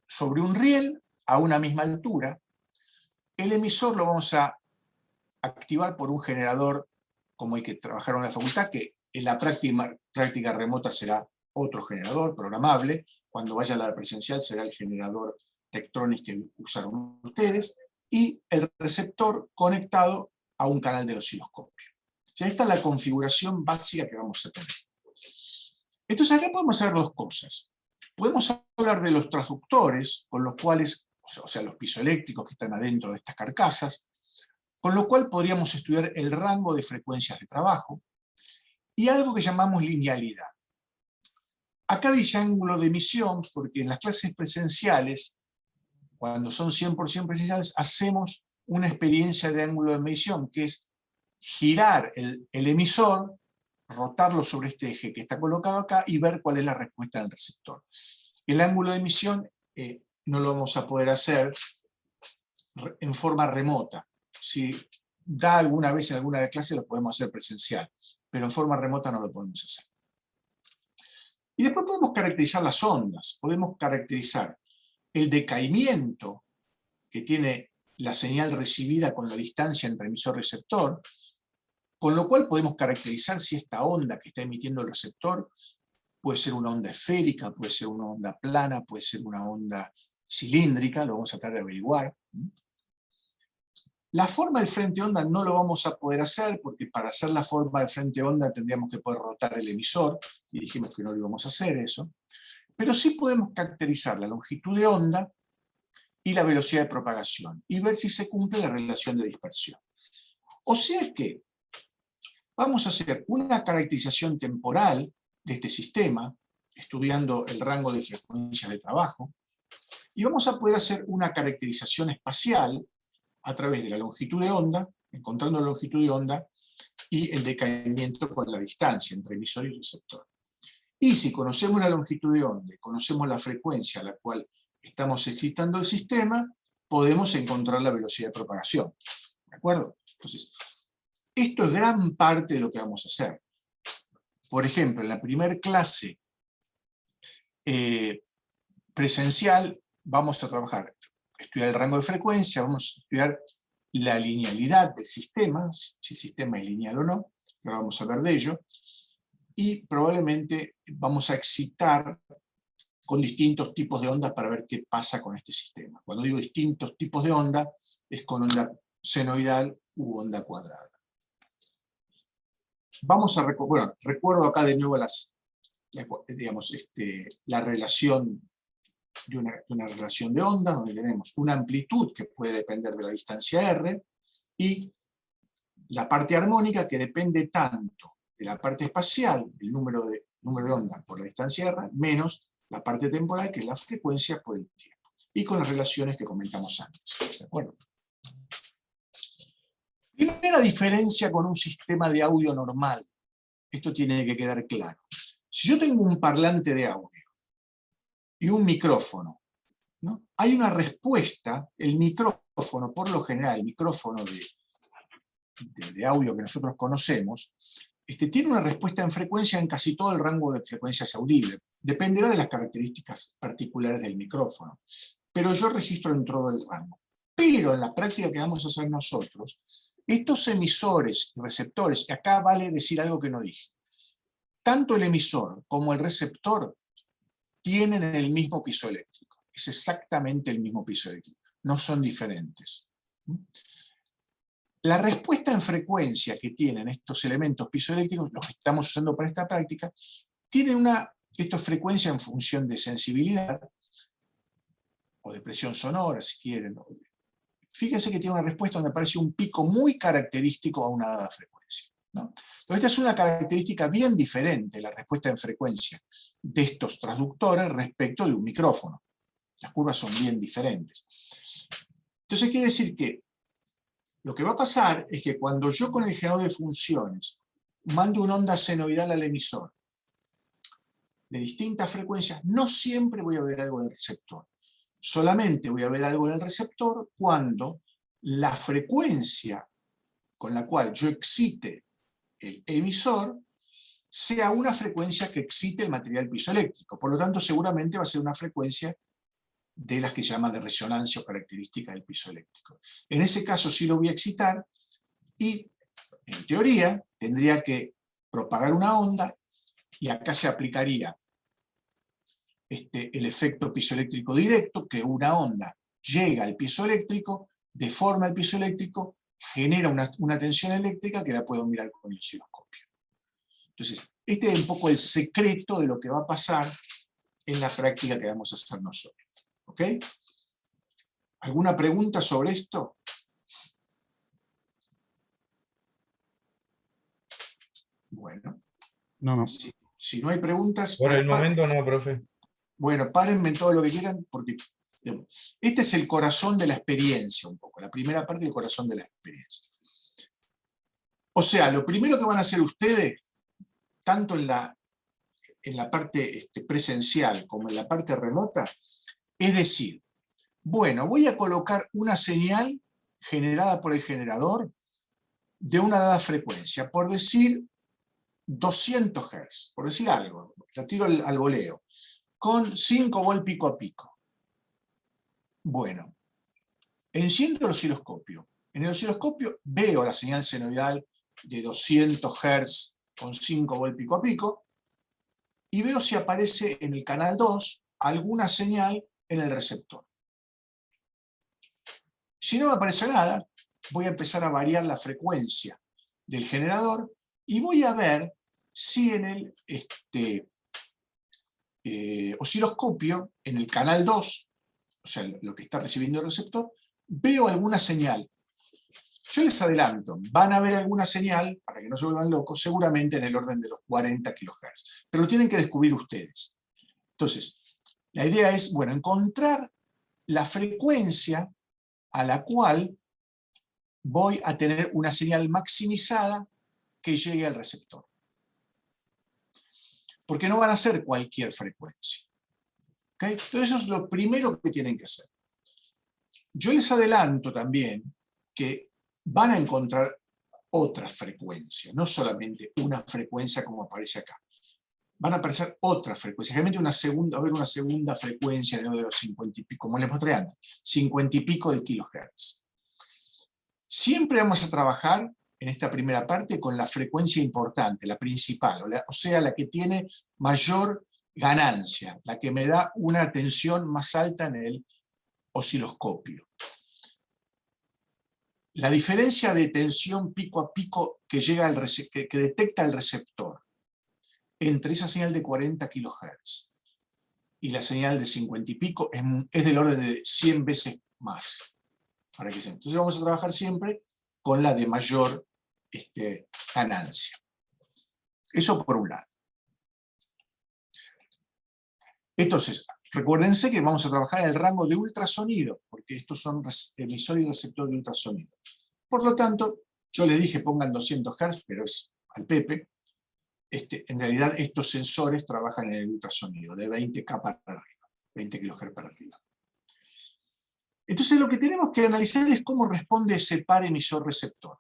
sobre un riel a una misma altura. El emisor lo vamos a activar por un generador como el que trabajaron en la facultad, que en la práctica remota será otro generador programable. Cuando vaya a la presencial será el generador Tektronix que usaron ustedes, y el receptor conectado a un canal del osciloscopio. O sea, esta es la configuración básica que vamos a tener. Entonces acá podemos hacer dos cosas. Podemos hablar de los transductores, con los cuales, o sea, los piezoeléctricos que están adentro de estas carcasas, con lo cual podríamos estudiar el rango de frecuencias de trabajo, y algo que llamamos linealidad. Acá dice ángulo de emisión, porque en las clases presenciales, cuando son 100% presenciales, hacemos una experiencia de ángulo de emisión, que es girar el emisor, rotarlo sobre este eje que está colocado acá y ver cuál es la respuesta del receptor. El ángulo de emisión no lo vamos a poder hacer en forma remota. Si da alguna vez en alguna clase lo podemos hacer presencial, pero en forma remota no lo podemos hacer. Y después podemos caracterizar las ondas, podemos caracterizar el decaimiento que tiene la señal recibida con la distancia entre emisor y receptor, con lo cual podemos caracterizar si esta onda que está emitiendo el receptor puede ser una onda esférica, puede ser una onda plana, puede ser una onda cilíndrica, lo vamos a tratar de averiguar. La forma del frente de onda no lo vamos a poder hacer, porque para hacer la forma del frente de onda tendríamos que poder rotar el emisor, y dijimos que no lo íbamos a hacer eso. Pero sí podemos caracterizar la longitud de onda y la velocidad de propagación, y ver si se cumple la relación de dispersión. O sea que vamos a hacer una caracterización temporal de este sistema, estudiando el rango de frecuencias de trabajo, y vamos a poder hacer una caracterización espacial a través de la longitud de onda, encontrando la longitud de onda y el decaimiento con la distancia entre emisor y receptor. Y si conocemos la longitud de onda, conocemos la frecuencia a la cual estamos excitando el sistema, podemos encontrar la velocidad de propagación. ¿De acuerdo? Entonces, esto es gran parte de lo que vamos a hacer. Por ejemplo, en la primera clase presencial vamos a trabajar, estudiar el rango de frecuencia, vamos a estudiar la linealidad del sistema, si el sistema es lineal o no, ahora vamos a ver de ello, y probablemente vamos a excitar con distintos tipos de ondas para ver qué pasa con este sistema. Cuando digo distintos tipos de onda, es con onda senoidal u onda cuadrada. Vamos a recuerdo acá de nuevo la relación de una relación de ondas, donde tenemos una amplitud que puede depender de la distancia r, y la parte armónica que depende tanto de la parte espacial, el número de ondas por la distancia r, menos la parte temporal, que es la frecuencia por el tiempo, y con las relaciones que comentamos antes. ¿De acuerdo? Primera diferencia con un sistema de audio normal. Esto tiene que quedar claro. Si yo tengo un parlante de audio y un micrófono, ¿no? Hay una respuesta, el micrófono, por lo general, el micrófono de audio que nosotros conocemos, tiene una respuesta en frecuencia en casi todo el rango de frecuencias audibles. Dependerá de las características particulares del micrófono, pero yo registro en todo el rango. Pero en la práctica que vamos a hacer nosotros, estos emisores y receptores, y acá vale decir algo que no dije, tanto el emisor como el receptor tienen el mismo piso eléctrico. Es exactamente el mismo piso eléctrico. No son diferentes. La respuesta en frecuencia que tienen estos elementos pisoeléctricos, los que estamos usando para esta práctica, tienen esto es frecuencia en función de sensibilidad, o de presión sonora, si quieren. Fíjense que tiene una respuesta donde aparece un pico muy característico a una dada frecuencia, ¿no? Entonces, esta es una característica bien diferente, la respuesta en frecuencia de estos transductores respecto de un micrófono. Las curvas son bien diferentes. Entonces, quiere decir que lo que va a pasar es que cuando yo con el generador de funciones mando una onda senoidal al emisor de distintas frecuencias, no siempre voy a ver algo del receptor. Solamente voy a ver algo del receptor cuando la frecuencia con la cual yo excite el emisor sea una frecuencia que excite el material pisoeléctrico. Por lo tanto, seguramente va a ser una frecuencia de las que se llama de resonancia o característica del pisoeléctrico. En ese caso sí lo voy a excitar y, en teoría, tendría que propagar una onda y acá se aplicaría el efecto pisoeléctrico directo, que una onda llega al piezoeléctrico, deforma el piezoeléctrico, genera una tensión eléctrica que la puedo mirar con el osciloscopio. Entonces, este es un poco el secreto de lo que va a pasar en la práctica que vamos a hacer nosotros. ¿Ok? ¿Alguna pregunta sobre esto? Bueno. No. Si no hay preguntas... Por el momento no, profe. Bueno, párenme en todo lo que quieran, porque este es el corazón de la experiencia, un poco, la primera parte del corazón de la experiencia. O sea, lo primero que van a hacer ustedes, tanto en la parte presencial como en la parte remota, es decir, bueno, voy a colocar una señal generada por el generador de una dada frecuencia, por decir 200 Hz, por decir algo, la tiro al voleo, con 5 volt pico a pico. Bueno, enciendo el osciloscopio. En el osciloscopio veo la señal senoidal de 200 Hz con 5 volt pico a pico y veo si aparece en el canal 2 alguna señal en el receptor. Si no me aparece nada, voy a empezar a variar la frecuencia del generador y voy a ver si en el osciloscopio, en el canal 2, o sea, lo que está recibiendo el receptor, veo alguna señal. Yo les adelanto, van a ver alguna señal, para que no se vuelvan locos, seguramente en el orden de los 40 kHz, pero lo tienen que descubrir ustedes. Entonces, la idea es, bueno, encontrar la frecuencia a la cual voy a tener una señal maximizada que llegue al receptor. Porque no van a ser cualquier frecuencia. ¿Okay? Entonces eso es lo primero que tienen que hacer. Yo les adelanto también que van a encontrar otras frecuencias, no solamente una frecuencia como aparece acá. Van a aparecer otras frecuencias, realmente una segunda frecuencia de los 50 y pico, como les mostré antes, 50 y pico de kilohertz. Siempre vamos a trabajar en esta primera parte con la frecuencia importante, la principal, o sea, la que tiene mayor ganancia, la que me da una tensión más alta en el osciloscopio. La diferencia de tensión pico a pico que detecta el receptor entre esa señal de 40 kHz y la señal de 50 y pico es del orden de 100 veces más. Entonces vamos a trabajar siempre con la de mayor ganancia. Eso por un lado. Entonces, recuérdense que vamos a trabajar en el rango de ultrasonido, porque estos son emisor y receptor de ultrasonido. Por lo tanto, yo les dije pongan 200 Hz, pero es al Pepe. En realidad estos sensores trabajan en el ultrasonido, de 20K para arriba, 20 kHz para arriba. Entonces lo que tenemos que analizar es cómo responde ese par emisor-receptor.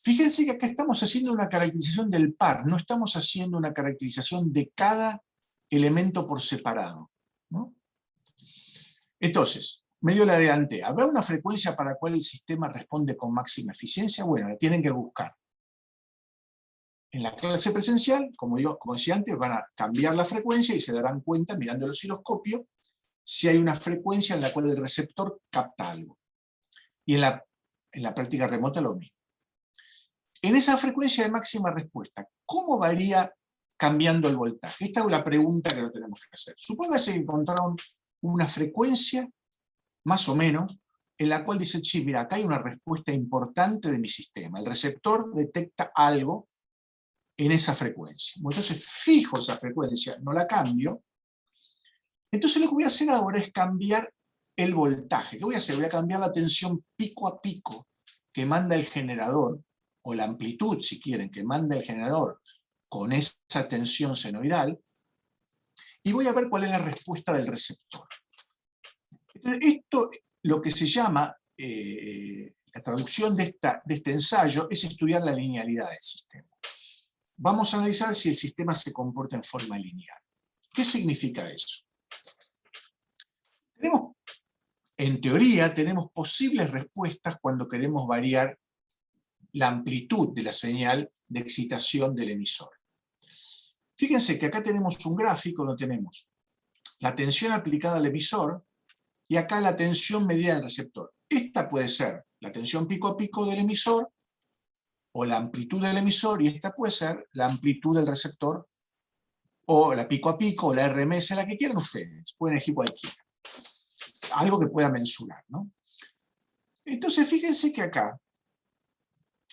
Fíjense que acá estamos haciendo una caracterización del par, no estamos haciendo una caracterización de cada elemento por separado, ¿no? Entonces, medio le adelanté, ¿habrá una frecuencia para la cual el sistema responde con máxima eficiencia? Bueno, la tienen que buscar. En la clase presencial, como decía antes, van a cambiar la frecuencia y se darán cuenta, mirando el osciloscopio, si hay una frecuencia en la cual el receptor capta algo. Y en la práctica remota lo mismo. En esa frecuencia de máxima respuesta, ¿cómo varía cambiando el voltaje? Esta es la pregunta que lo tenemos que hacer. Supóngase que encontraron una frecuencia, más o menos, en la cual dice, sí, mira, acá hay una respuesta importante de mi sistema. El receptor detecta algo en esa frecuencia. Bueno, entonces fijo esa frecuencia, no la cambio. Entonces lo que voy a hacer ahora es cambiar el voltaje. ¿Qué voy a hacer? Voy a cambiar la tensión pico a pico que manda el generador, o la amplitud, si quieren, que manda el generador con esa tensión senoidal, y voy a ver cuál es la respuesta del receptor. Entonces, esto, lo que se llama, la traducción de este ensayo, es estudiar la linealidad del sistema. Vamos a analizar si el sistema se comporta en forma lineal. ¿Qué significa eso? En teoría, tenemos posibles respuestas cuando queremos variar la amplitud de la señal de excitación del emisor. Fíjense que acá tenemos un gráfico donde tenemos la tensión aplicada al emisor y acá la tensión medida en el receptor. Esta puede ser la tensión pico a pico del emisor o la amplitud del emisor, y esta puede ser la amplitud del receptor o la pico a pico o la RMS, la que quieran ustedes. Pueden elegir cualquiera. Algo que pueda mensurar, ¿no? Entonces fíjense que acá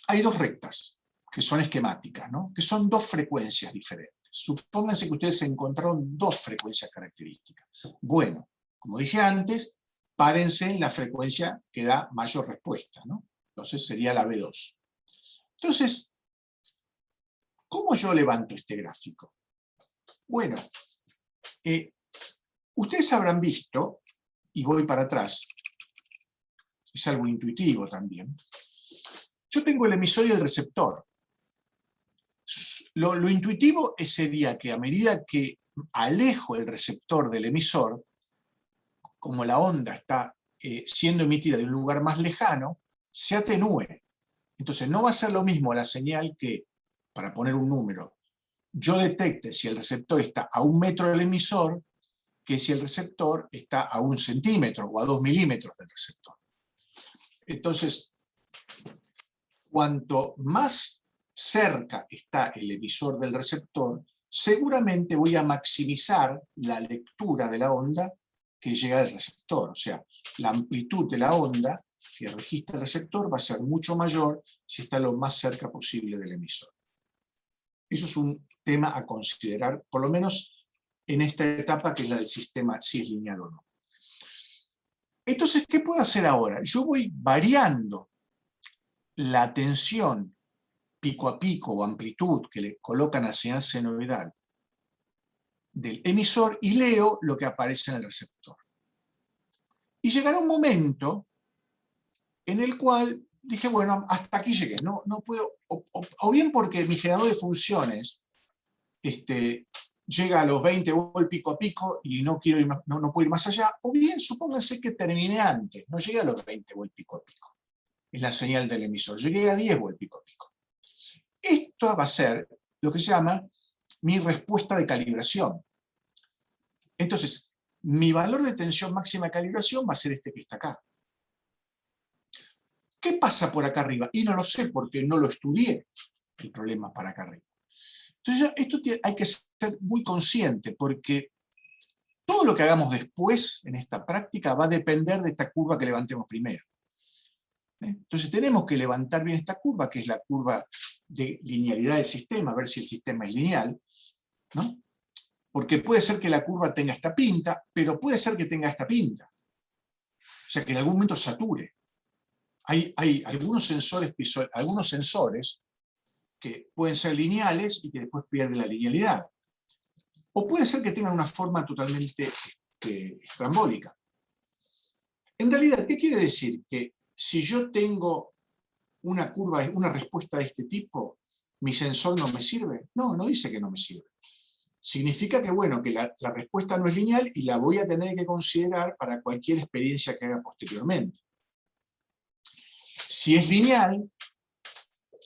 hay dos rectas que son esquemáticas, ¿no? Que son dos frecuencias diferentes. Supónganse que ustedes encontraron dos frecuencias características. Bueno, como dije antes, párense en la frecuencia que da mayor respuesta, ¿no? Entonces sería la B2. Entonces, ¿cómo yo levanto este gráfico? Bueno, ustedes habrán visto, y voy para atrás, es algo intuitivo también, yo tengo el emisor y el receptor. Lo intuitivo sería que a medida que alejo el receptor del emisor, como la onda está siendo emitida de un lugar más lejano, se atenúe. Entonces no va a ser lo mismo la señal que, para poner un número, yo detecte si el receptor está a 1 metro del emisor que si el receptor está a 1 centímetro o a 2 milímetros del receptor. Entonces, cuanto más cerca está el emisor del receptor, seguramente voy a maximizar la lectura de la onda que llega al receptor. O sea, la amplitud de la onda que registra el receptor va a ser mucho mayor si está lo más cerca posible del emisor. Eso es un tema a considerar, por lo menos en esta etapa que es la del sistema, si es lineal o no. Entonces, ¿qué puedo hacer ahora? Yo voy variando la tensión pico a pico o amplitud que le colocan a la señal senoidal del emisor y leo lo que aparece en el receptor. Y llegará un momento en el cual dije, bueno, hasta aquí llegué, no puedo, o bien porque mi generador de funciones llega a los 20 volt pico a pico y no quiero ir, no puedo ir más allá, o bien supónganse que terminé antes, no llegué a los 20 volt pico a pico, es la señal del emisor, llegué a 10 volt pico a pico. Esto va a ser lo que se llama mi respuesta de calibración. Entonces, mi valor de tensión máxima de calibración va a ser este que está acá. ¿Qué pasa por acá arriba? Y no lo sé porque no lo estudié, el problema para acá arriba. Entonces, esto hay que ser muy consciente porque todo lo que hagamos después en esta práctica va a depender de esta curva que levantemos primero. Entonces tenemos que levantar bien esta curva, que es la curva de linealidad del sistema, a ver si el sistema es lineal, ¿no? Porque puede ser que la curva tenga esta pinta, pero puede ser que tenga esta pinta. O sea, que en algún momento sature. Hay algunos sensores que pueden ser lineales y que después pierden la linealidad. O puede ser que tengan una forma totalmente estrambólica. En realidad, ¿qué quiere decir? Que si yo tengo una curva, una respuesta de este tipo, ¿mi sensor no me sirve? No, no dice que no me sirve. Significa que, bueno, que la respuesta no es lineal y la voy a tener que considerar para cualquier experiencia que haga posteriormente. Si es lineal,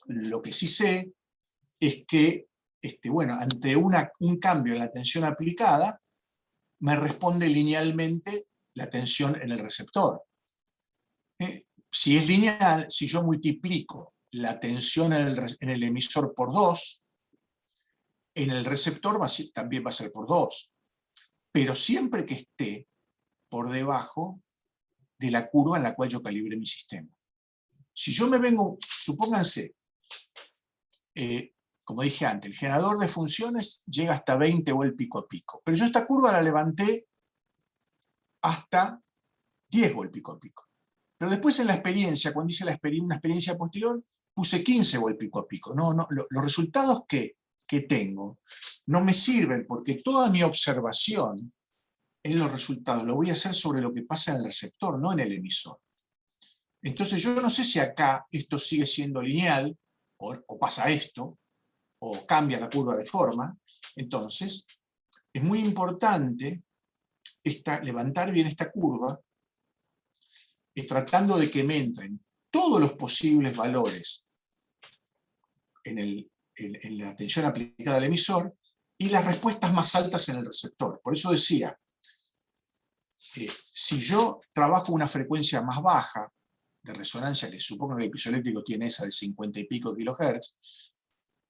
lo que sí sé es que, bueno, ante un cambio en la tensión aplicada, me responde linealmente la tensión en el receptor. Si es lineal, si yo multiplico la tensión en el emisor por 2, en el receptor también va a ser por 2. Pero siempre que esté por debajo de la curva en la cual yo calibré mi sistema. Si yo me vengo, supónganse, como dije antes, el generador de funciones llega hasta 20 volt pico a pico. Pero yo esta curva la levanté hasta 10 volt pico a pico. Pero después en la experiencia, cuando hice una experiencia posterior, puse 15 volt pico a pico. Los resultados que tengo no me sirven porque toda mi observación en los resultados lo voy a hacer sobre lo que pasa en el receptor, no en el emisor. Entonces yo no sé si acá esto sigue siendo lineal, o pasa esto, o cambia la curva de forma. Entonces, es muy importante levantar bien esta curva, tratando de que me entren todos los posibles valores en la tensión aplicada al emisor y las respuestas más altas en el receptor. Por eso decía, si yo trabajo una frecuencia más baja de resonancia, que supongo que el piezoeléctrico tiene esa de 50 y pico kilohertz,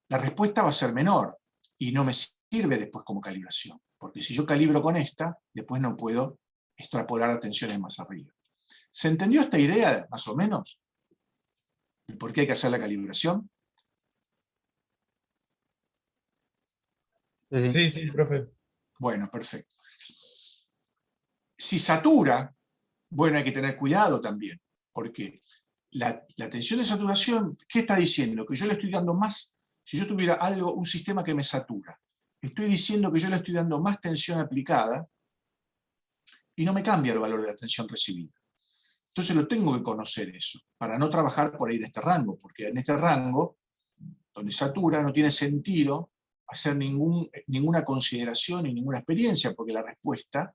la respuesta va a ser menor y no me sirve después como calibración, porque si yo calibro con esta, después no puedo extrapolar a tensiones más arriba. ¿Se entendió esta idea, más o menos? ¿Por qué hay que hacer la calibración? Sí, profe. Bueno, perfecto. Si satura, bueno, hay que tener cuidado también, porque la tensión de saturación, ¿qué está diciendo? Que yo le estoy dando más, si yo tuviera un sistema que me satura, estoy diciendo que yo le estoy dando más tensión aplicada y no me cambia el valor de la tensión recibida. Entonces lo tengo que conocer eso, para no trabajar por ahí en este rango, porque en este rango, donde satura, no tiene sentido hacer ninguna consideración y ninguna experiencia, porque la respuesta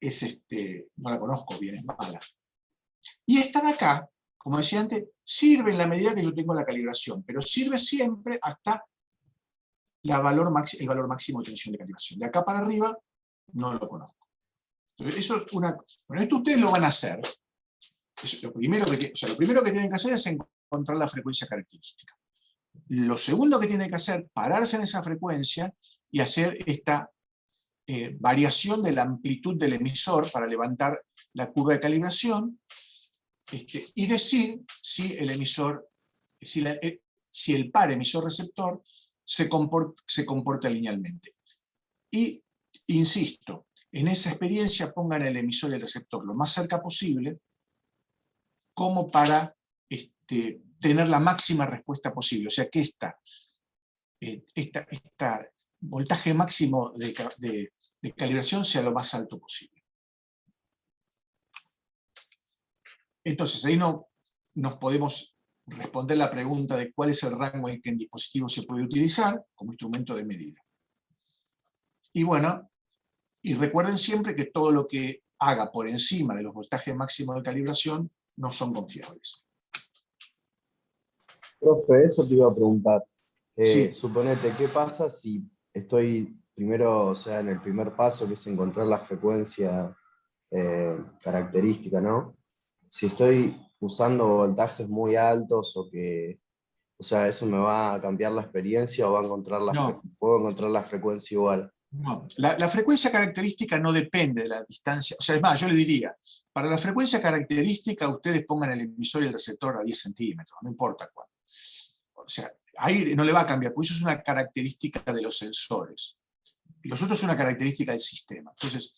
es, no la conozco bien, es mala. Y esta de acá, como decía antes, sirve en la medida que yo tengo la calibración, pero sirve siempre hasta el valor máximo de tensión de calibración. De acá para arriba no lo conozco. Entonces, eso es una... Bueno, esto ustedes lo van a hacer. Lo primero que tienen que hacer es encontrar la frecuencia característica. Lo segundo que tienen que hacer, pararse en esa frecuencia y hacer esta variación de la amplitud del emisor para levantar la curva de calibración, y decir si el emisor, si el par emisor-receptor se comporta linealmente. Y, insisto, en esa experiencia pongan el emisor y el receptor lo más cerca posible, como para tener la máxima respuesta posible. O sea, que esta voltaje máximo de calibración sea lo más alto posible. Entonces, ahí nos podemos responder la pregunta de cuál es el rango en que el dispositivo se puede utilizar como instrumento de medida. Y bueno, y recuerden siempre que todo lo que haga por encima de los voltajes máximos de calibración no son confiables. Profe, eso te iba a preguntar. Sí. Suponete, ¿qué pasa si estoy primero, o sea, en el primer paso, que es encontrar la frecuencia característica, ¿no? Si estoy usando voltajes muy altos o sea, ¿eso me va a cambiar la experiencia o puedo encontrar la frecuencia igual? No, la frecuencia característica no depende de la distancia. O sea, es más, yo le diría, para la frecuencia característica ustedes pongan el emisor y el receptor a 10 centímetros, no importa cuánto. O sea, ahí no le va a cambiar, porque eso es una característica de los sensores. Y los otros es una característica del sistema. Entonces,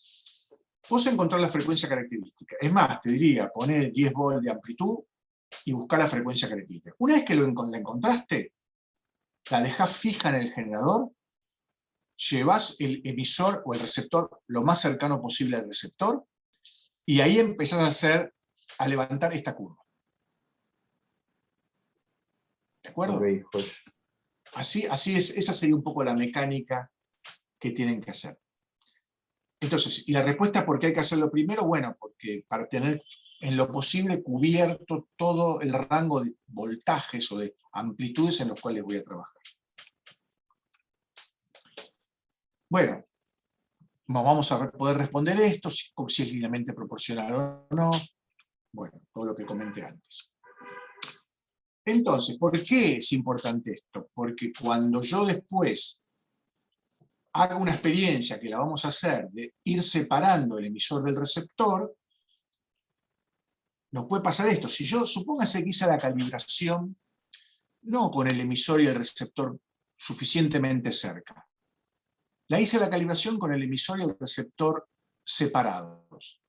vos encontrás la frecuencia característica. Es más, te diría, poner 10 volts de amplitud y buscar la frecuencia característica. Una vez que la encontraste, la dejás fija en el generador, llevas el emisor o el receptor lo más cercano posible al receptor, y ahí empezás a levantar esta curva. ¿De acuerdo? Okay, pues. Así es, esa sería un poco la mecánica que tienen que hacer. Entonces, y la respuesta por qué hay que hacerlo primero, bueno, porque para tener en lo posible cubierto todo el rango de voltajes o de amplitudes en los cuales voy a trabajar. Bueno, vamos a poder responder esto, si es linealmente proporcional o no. Bueno, todo lo que comenté antes. Entonces, ¿por qué es importante esto? Porque cuando yo después haga una experiencia, que la vamos a hacer, de ir separando el emisor del receptor, nos puede pasar esto. Si yo, supóngase que hice la calibración, no con el emisor y el receptor suficientemente cerca. La hice la calibración con el emisor y el receptor separados,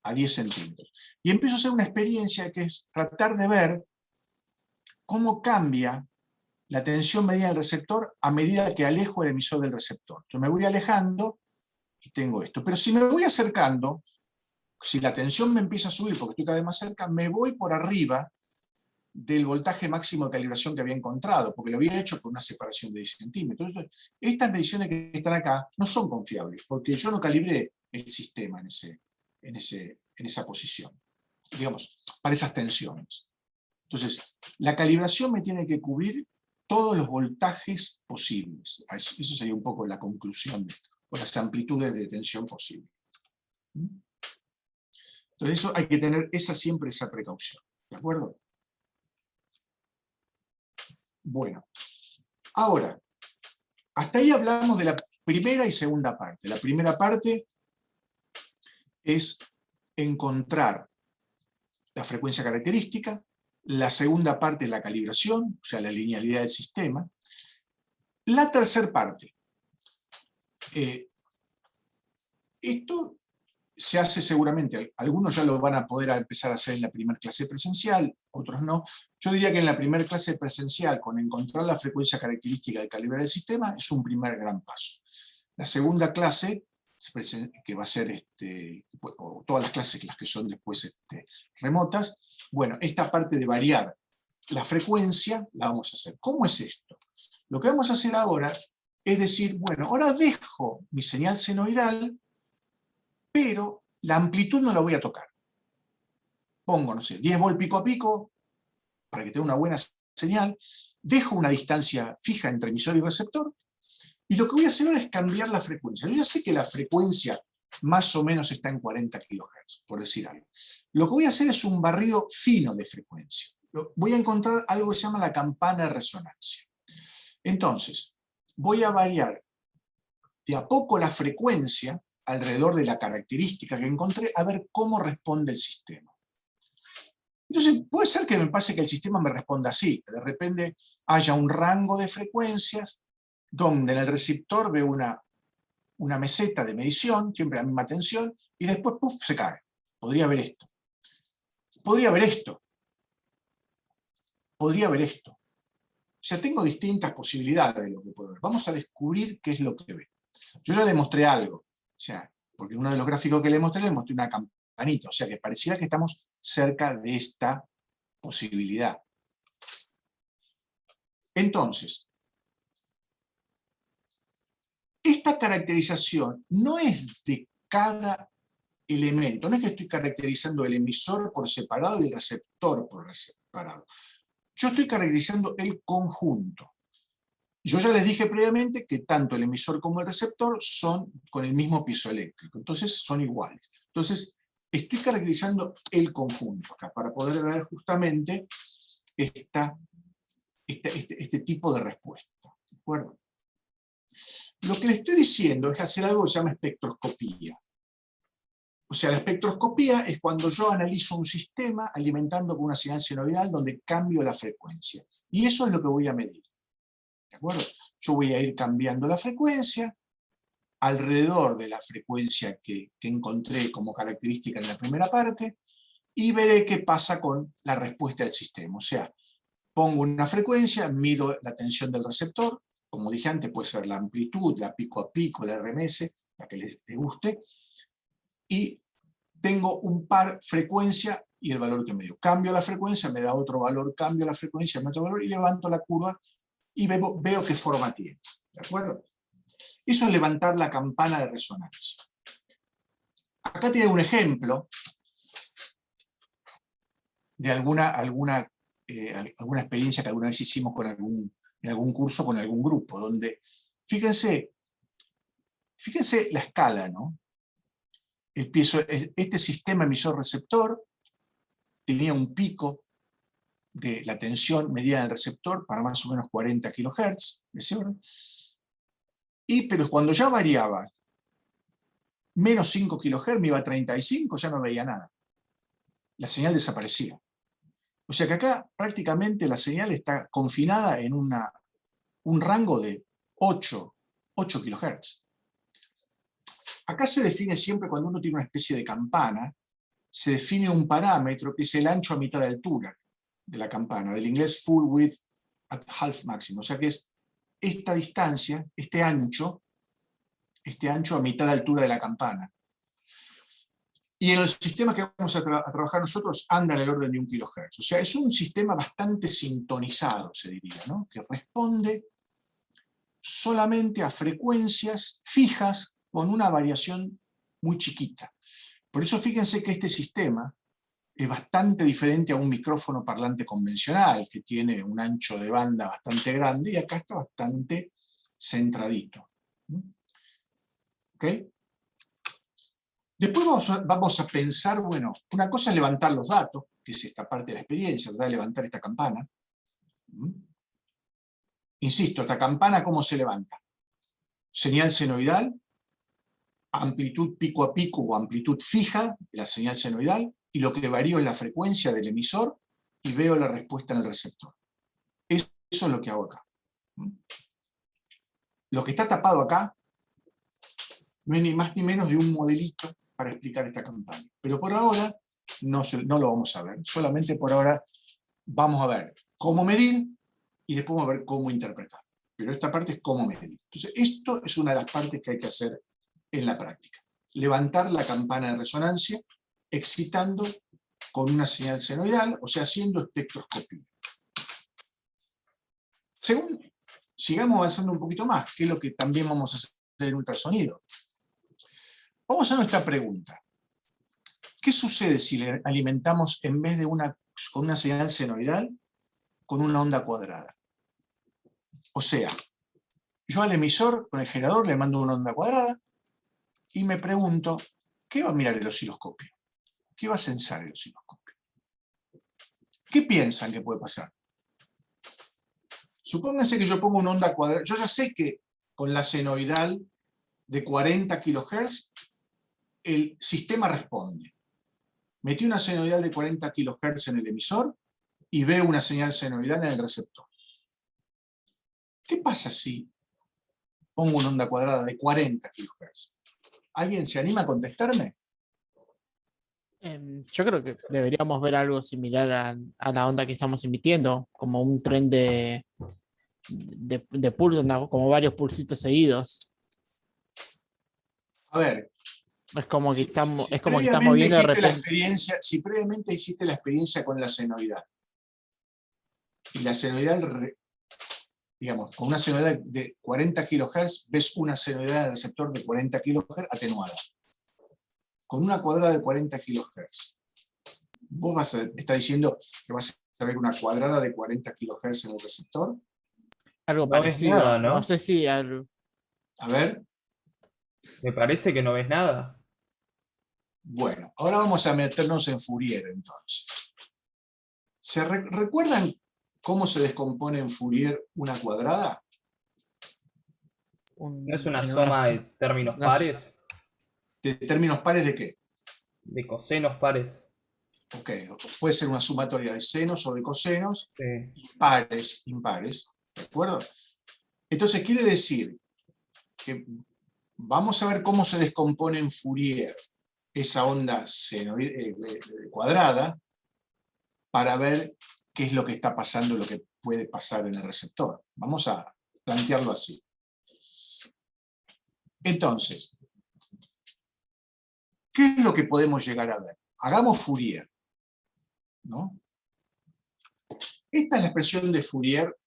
a 10 centímetros. Y empiezo a hacer una experiencia que es tratar de ver cómo cambia la tensión medida del receptor a medida que alejo el emisor del receptor. Yo me voy alejando y tengo esto. Pero si me voy acercando, si la tensión me empieza a subir porque estoy cada vez más cerca, me voy por arriba del voltaje máximo de calibración que había encontrado, porque lo había hecho con una separación de 10 centímetros. Entonces, estas mediciones que están acá no son confiables, porque yo no calibré el sistema en esa posición, digamos, para esas tensiones. Entonces, la calibración me tiene que cubrir todos los voltajes posibles. Eso sería un poco la conclusión o las amplitudes de tensión posibles. Entonces, eso hay que tener siempre esa precaución. ¿De acuerdo? Bueno, ahora, hasta ahí hablamos de la primera y segunda parte. La primera parte es encontrar la frecuencia característica. La segunda parte es la calibración, o sea, la linealidad del sistema. La tercera parte. Esto se hace seguramente, algunos ya lo van a poder empezar a hacer en la primera clase presencial, otros no. Yo diría que en la primera clase presencial, con encontrar la frecuencia característica de calibrar el sistema, es un primer gran paso. La segunda clase, que va a ser, o todas las clases, las que son después remotas, bueno, esta parte de variar la frecuencia la vamos a hacer. ¿Cómo es esto? Lo que vamos a hacer ahora es decir, bueno, ahora dejo mi señal senoidal, pero la amplitud no la voy a tocar. Pongo, no sé, 10 volts pico a pico, para que tenga una buena señal, dejo una distancia fija entre emisor y receptor, y lo que voy a hacer ahora es cambiar la frecuencia. Yo ya sé que la frecuencia más o menos está en 40 kHz, por decir algo. Lo que voy a hacer es un barrido fino de frecuencia. Voy a encontrar algo que se llama la campana de resonancia. Entonces, voy a variar de a poco la frecuencia alrededor de la característica que encontré, a ver cómo responde el sistema. Entonces, puede ser que me pase que el sistema me responda así, que de repente haya un rango de frecuencias donde en el receptor veo una meseta de medición, siempre la misma tensión, y después, ¡puf!, se cae. Podría haber esto. Podría haber esto. Podría haber esto. O sea, tengo distintas posibilidades de lo que puedo ver. Vamos a descubrir qué es lo que ve. Yo ya le mostré algo. O sea, porque en uno de los gráficos que le mostré una campanita. O sea, que pareciera que estamos cerca de esta posibilidad. Entonces, esta caracterización no es de cada elemento. No es que estoy caracterizando el emisor por separado y el receptor por separado. Yo estoy caracterizando el conjunto. Yo ya les dije previamente que tanto el emisor como el receptor son con el mismo piezoeléctrico, entonces son iguales. Entonces, estoy caracterizando el conjunto acá, para poder ver justamente este tipo de respuesta. ¿De acuerdo? Lo que le estoy diciendo es hacer algo que se llama espectroscopía. O sea, la espectroscopía es cuando yo analizo un sistema alimentando con una señal senoidal donde cambio la frecuencia. Y eso es lo que voy a medir. ¿De acuerdo? Yo voy a ir cambiando la frecuencia alrededor de la frecuencia que encontré como característica en la primera parte y veré qué pasa con la respuesta del sistema. O sea, pongo una frecuencia, mido la tensión del receptor, como dije antes, puede ser la amplitud, la pico a pico, la RMS, la que les guste, y tengo un par frecuencia y el valor que me dio. Cambio la frecuencia, me da otro valor, cambio la frecuencia, me da otro valor, y levanto la curva y veo qué forma tiene. ¿De acuerdo? Eso es levantar la campana de resonancia. Acá tiene un ejemplo de alguna experiencia que alguna vez hicimos en algún curso con algún grupo, donde, fíjense la escala, ¿no? Este sistema emisor-receptor tenía un pico de la tensión medida en el receptor para más o menos 40 kHz, pero cuando ya variaba menos 5 kHz, me iba a 35, ya no veía nada. La señal desaparecía. O sea que acá prácticamente la señal está confinada en un rango de 8 kHz. Acá se define siempre, cuando uno tiene una especie de campana, se define un parámetro que es el ancho a mitad de altura de la campana, del inglés full width at half maximum. O sea que es esta distancia, este ancho a mitad de altura de la campana. Y en el sistema que vamos a trabajar nosotros anda en el orden de 1 kHz. O sea, es un sistema bastante sintonizado, se diría, ¿no? Que responde solamente a frecuencias fijas con una variación muy chiquita. Por eso fíjense que este sistema es bastante diferente a un micrófono parlante convencional, que tiene un ancho de banda bastante grande, y acá está bastante centradito. ¿Ok? Después vamos a pensar, bueno, una cosa es levantar los datos, que es esta parte de la experiencia, ¿verdad? Levantar esta campana. Insisto, esta campana, ¿cómo se levanta? Señal senoidal, amplitud pico a pico o amplitud fija de la señal senoidal, y lo que varío es la frecuencia del emisor, y veo la respuesta en el receptor. Eso es lo que hago acá. Lo que está tapado acá no es ni más ni menos de un modelito para explicar esta campana. Pero por ahora no lo vamos a ver. Solamente por ahora vamos a ver cómo medir y después vamos a ver cómo interpretar. Pero esta parte es cómo medir. Entonces, esto es una de las partes que hay que hacer en la práctica. Levantar la campana de resonancia excitando con una señal senoidal, o sea, haciendo espectroscopía. Sigamos avanzando un poquito más, que es lo que también vamos a hacer en ultrasonido. Vamos a nuestra pregunta. ¿Qué sucede si le alimentamos, en vez de con una señal senoidal, con una onda cuadrada? O sea, yo al emisor, con el generador, le mando una onda cuadrada, y me pregunto, ¿qué va a mirar el osciloscopio? ¿Qué va a censar el osciloscopio? ¿Qué piensan que puede pasar? Supónganse que yo pongo una onda cuadrada. Yo ya sé que con la senoidal de 40 kHz el sistema responde. Metí una senoidal de 40 kHz en el emisor y veo una señal senoidal en el receptor. ¿Qué pasa si pongo una onda cuadrada de 40 kHz? ¿Alguien se anima a contestarme? Yo creo que deberíamos ver algo similar a la onda que estamos emitiendo, como un tren de pulsos, como varios pulsitos seguidos. A ver, Es como que estamos previamente viendo de hiciste la repente. si previamente hiciste la experiencia con la senoidal, y la senoidal, digamos, con una senoidal de 40 kHz, ves una senoidal del receptor de 40 kHz atenuada. Con una cuadrada de 40 kHz. ¿Vos estás diciendo que vas a ver una cuadrada de 40 kHz en el receptor? Algo No ves parecido. nada, ¿no? No sé si A ver, Me parece que no ves nada. bueno, ahora vamos a meternos en Fourier entonces. ¿Recuerdan cómo se descompone en Fourier una cuadrada? ¿No es una suma de términos pares? ¿De términos pares de qué? De cosenos pares. Ok, puede ser una sumatoria de senos o de cosenos, Sí. impares, ¿de acuerdo? Entonces quiere decir que vamos a ver cómo se descompone en Fourier esa onda cuadrada para ver qué es lo que está pasando, lo que puede pasar en el receptor. Vamos a plantearlo así. Entonces, ¿qué es lo que podemos llegar a ver? Hagamos Fourier, ¿no? Esta es la expresión de Fourier,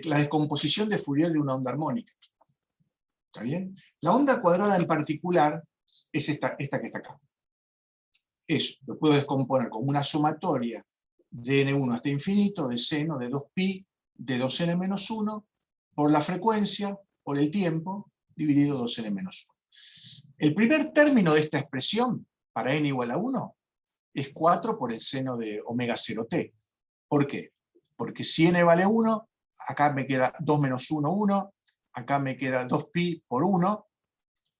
la descomposición de Fourier de una onda armónica. ¿Está bien? La onda cuadrada en particular es esta que está acá. Eso lo puedo descomponer como una sumatoria de n1 hasta infinito, de seno, de 2pi, de 2n-1, por la frecuencia, por el tiempo, dividido 2n-1. El primer término de esta expresión, para n igual a 1, es 4 por el seno de omega 0t. ¿Por qué? Porque si n vale 1, acá me queda 2 menos 1, 1, acá me queda 2pi por 1,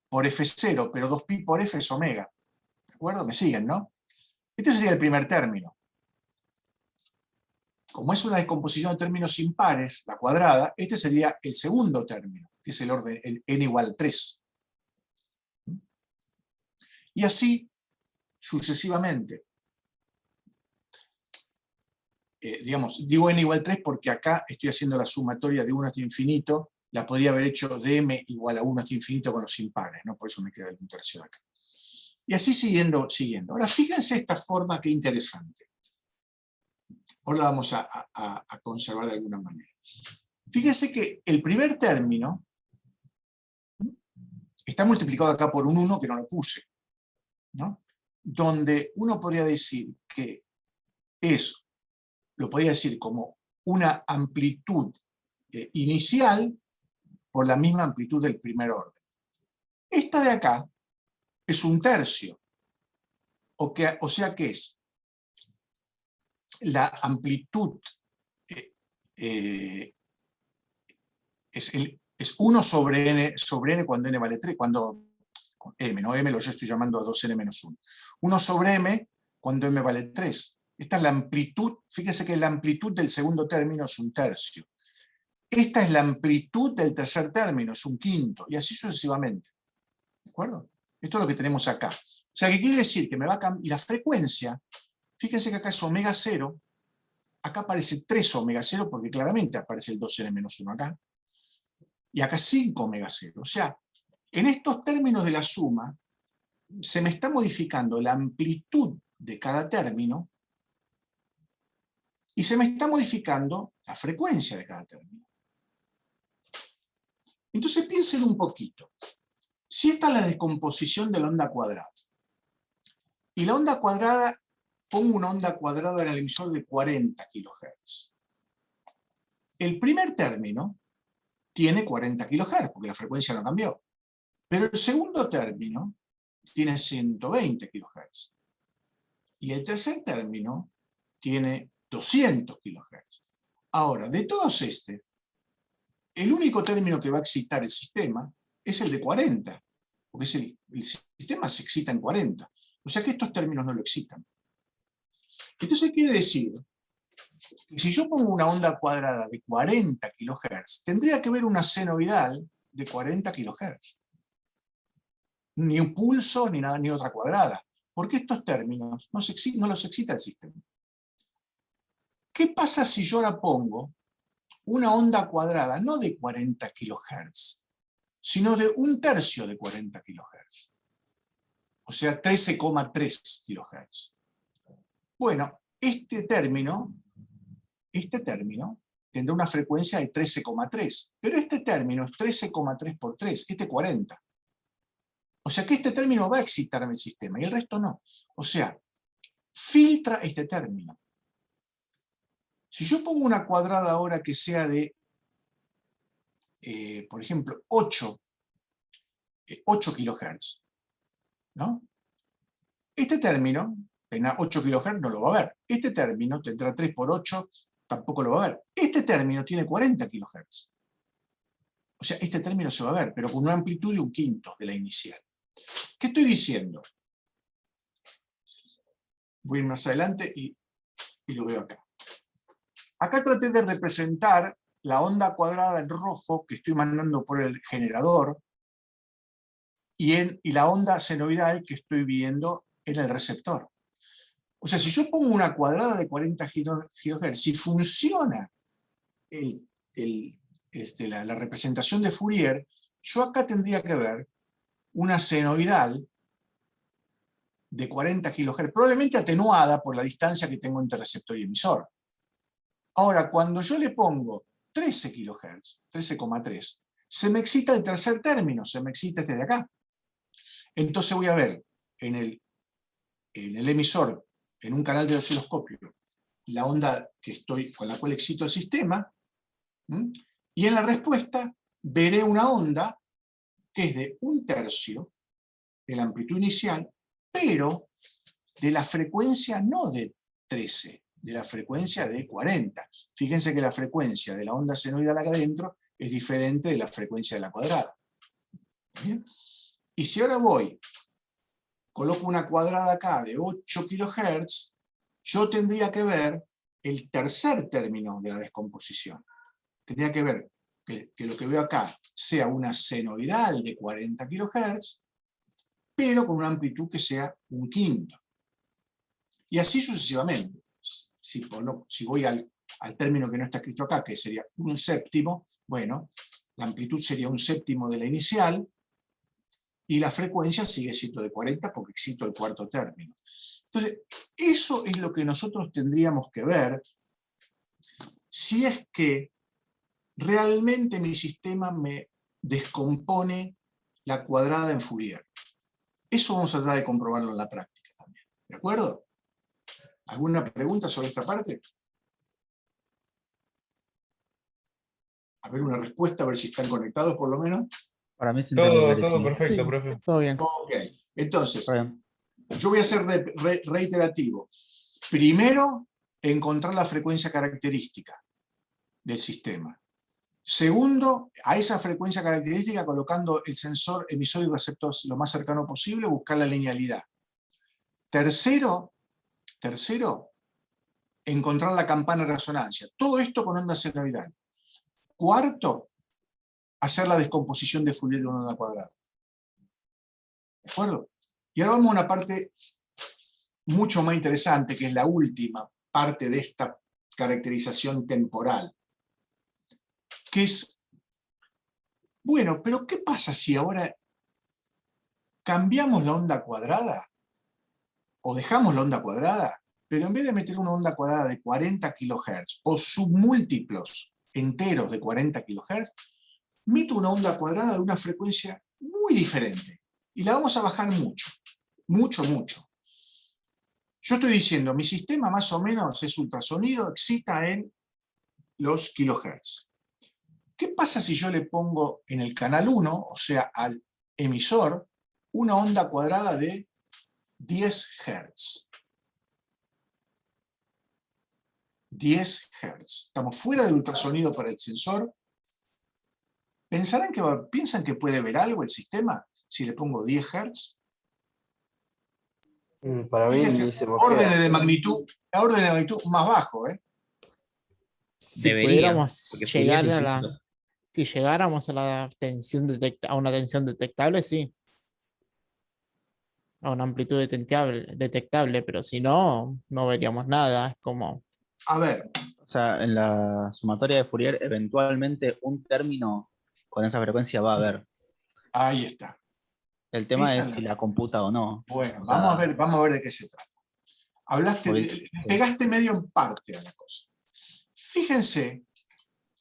por f0, pero 2pi por f es omega. ¿De acuerdo? ¿Me siguen, no? Este sería el primer término. Como es una descomposición de términos impares, la cuadrada, este sería el segundo término, que es el orden, el n igual a 3. Y así sucesivamente. Digamos, digo n igual a 3 porque acá estoy haciendo la sumatoria de 1 hasta infinito, la podría haber hecho de m igual a 1 hasta infinito con los impares, ¿no? Por eso me queda el 1/3 de acá. Y así siguiendo. Ahora fíjense esta forma, qué interesante. Ahora la vamos a conservar de alguna manera. Fíjense que el primer término está multiplicado acá por un 1 que no lo puse, ¿no? Donde uno podría decir que eso lo podría decir como una amplitud inicial por la misma amplitud del primer orden. Esta de acá es 1/3, o sea que es la amplitud es 1 sobre n cuando n vale 3, cuando m, no m lo yo estoy llamando a 2n-1. 1 sobre m cuando m vale 3. Esta es la amplitud, fíjese que la amplitud del segundo término es 1/3. Esta es la amplitud del tercer término, es 1/5, y así sucesivamente. ¿De acuerdo? Esto es lo que tenemos acá. O sea, que quiere decir que me va a cambiar, y la frecuencia, fíjense que acá es omega 0, acá aparece 3 omega 0, porque claramente aparece el 2n-1 acá, y acá 5 omega 0. O sea, en estos términos de la suma, se me está modificando la amplitud de cada término, y se me está modificando la frecuencia de cada término. Entonces piensen un poquito. Si esta es la descomposición de la onda cuadrada, y la onda cuadrada, pongo una onda cuadrada en el emisor de 40 kHz. El primer término tiene 40 kHz, porque la frecuencia no cambió. Pero el segundo término tiene 120 kHz. Y el tercer término tiene 200 kHz. Ahora, de todos el único término que va a excitar el sistema es el de 40, porque el sistema se excita en 40. O sea que estos términos no lo excitan. Entonces quiere decir que si yo pongo una onda cuadrada de 40 kHz, tendría que haber una senoidal de 40 kHz. Ni un pulso, ni nada, ni otra cuadrada. Porque estos términos no los excita el sistema. ¿Qué pasa si yo ahora pongo una onda cuadrada, no de 40 kHz, sino de 1/3 de 40 kHz? O sea, 13,3 kHz. Bueno, este término tendrá una frecuencia de 13,3, pero este término es 13,3 por 3, este 40. O sea que este término va a excitar en el sistema y el resto no. O sea, filtra este término. Si yo pongo una cuadrada ahora que sea de, por ejemplo, 8 kHz, ¿no? Este término, tendrá 8 kHz, no lo va a ver. Este término tendrá 3 por 8, tampoco lo va a ver. Este término tiene 40 kHz. O sea, este término se va a ver, pero con una amplitud de 1/5 de la inicial. ¿Qué estoy diciendo? Voy a ir más adelante y lo veo acá. Acá traté de representar la onda cuadrada en rojo que estoy mandando por el generador y la onda senoidal que estoy viendo en el receptor. O sea, si yo pongo una cuadrada de 40 GHz, si funciona la representación de Fourier, yo acá tendría que ver una senoidal de 40 GHz, probablemente atenuada por la distancia que tengo entre receptor y emisor. Ahora, cuando yo le pongo 13 kHz, 13,3, se me excita el tercer término, se me excita este de acá. Entonces voy a ver en el emisor, en un canal de osciloscopio, la onda con la cual excito el sistema, y en la respuesta veré una onda que es de 1/3 de la amplitud inicial, pero de la frecuencia no de 13, de la frecuencia de 40. Fíjense que la frecuencia de la onda senoidal acá adentro es diferente de la frecuencia de la cuadrada. ¿Bien? Y si ahora coloco una cuadrada acá de 8 kHz, yo tendría que ver el tercer término de la descomposición. Tendría que ver que lo que veo acá sea una senoidal de 40 kHz, pero con una amplitud que sea 1/5. Y así sucesivamente. Si voy al término que no está escrito acá, que sería 1/7, bueno, la amplitud sería 1/7 de la inicial, y la frecuencia sigue siendo de 40 porque excito el cuarto término. Entonces, eso es lo que nosotros tendríamos que ver si es que realmente mi sistema me descompone la cuadrada en Fourier. Eso vamos a tratar de comprobarlo en la práctica también. ¿De acuerdo? ¿Alguna pregunta sobre esta parte? A ver una respuesta, a ver si están conectados por lo menos. Para mí se entendió Todo clarísimo. perfecto, Sí, profe. todo bien. Ok, entonces, Está bien. yo voy a ser reiterativo. Primero, encontrar la frecuencia característica del sistema. Segundo, a esa frecuencia característica, colocando el sensor, emisor y receptor lo más cercano posible, buscar la linealidad. Tercero, encontrar la campana de resonancia. Todo esto con onda senoidal. Cuarto, hacer la descomposición de Fourier de una onda cuadrada. ¿De acuerdo? Y ahora vamos a una parte mucho más interesante, que es la última parte de esta caracterización temporal. Que es, bueno, pero ¿qué pasa si ahora cambiamos la onda cuadrada? O dejamos la onda cuadrada, pero en vez de meter una onda cuadrada de 40 kHz o submúltiplos enteros de 40 kHz, meto una onda cuadrada de una frecuencia muy diferente. Y la vamos a bajar mucho, mucho, mucho. Yo estoy diciendo, mi sistema más o menos es ultrasonido, excita en los kilohertz. ¿Qué pasa si yo le pongo en el canal 1, o sea, al emisor, una onda cuadrada de 10 Hz. 10 Hz. Estamos fuera del ultrasonido para el sensor. ¿Piensan que puede ver algo el sistema si le pongo 10 Hz? Para mí Fíjense, ni se mosquea. órdenes de magnitud más bajo, ¿eh? Si Debería, pudiéramos porque llegar Fourier a la, simplifica. si llegáramos a la tensión a una tensión detectable, sí. A una amplitud detectable, pero si no, no veríamos nada. Es como, A ver, O sea, en la sumatoria de Fourier, eventualmente un término con esa frecuencia va a haber. ahí está. El tema Esa es es si la- la computa o no. Bueno, O sea, vamos a ver de qué se trata. Porque- Pegaste medio en parte a la cosa. Fíjense,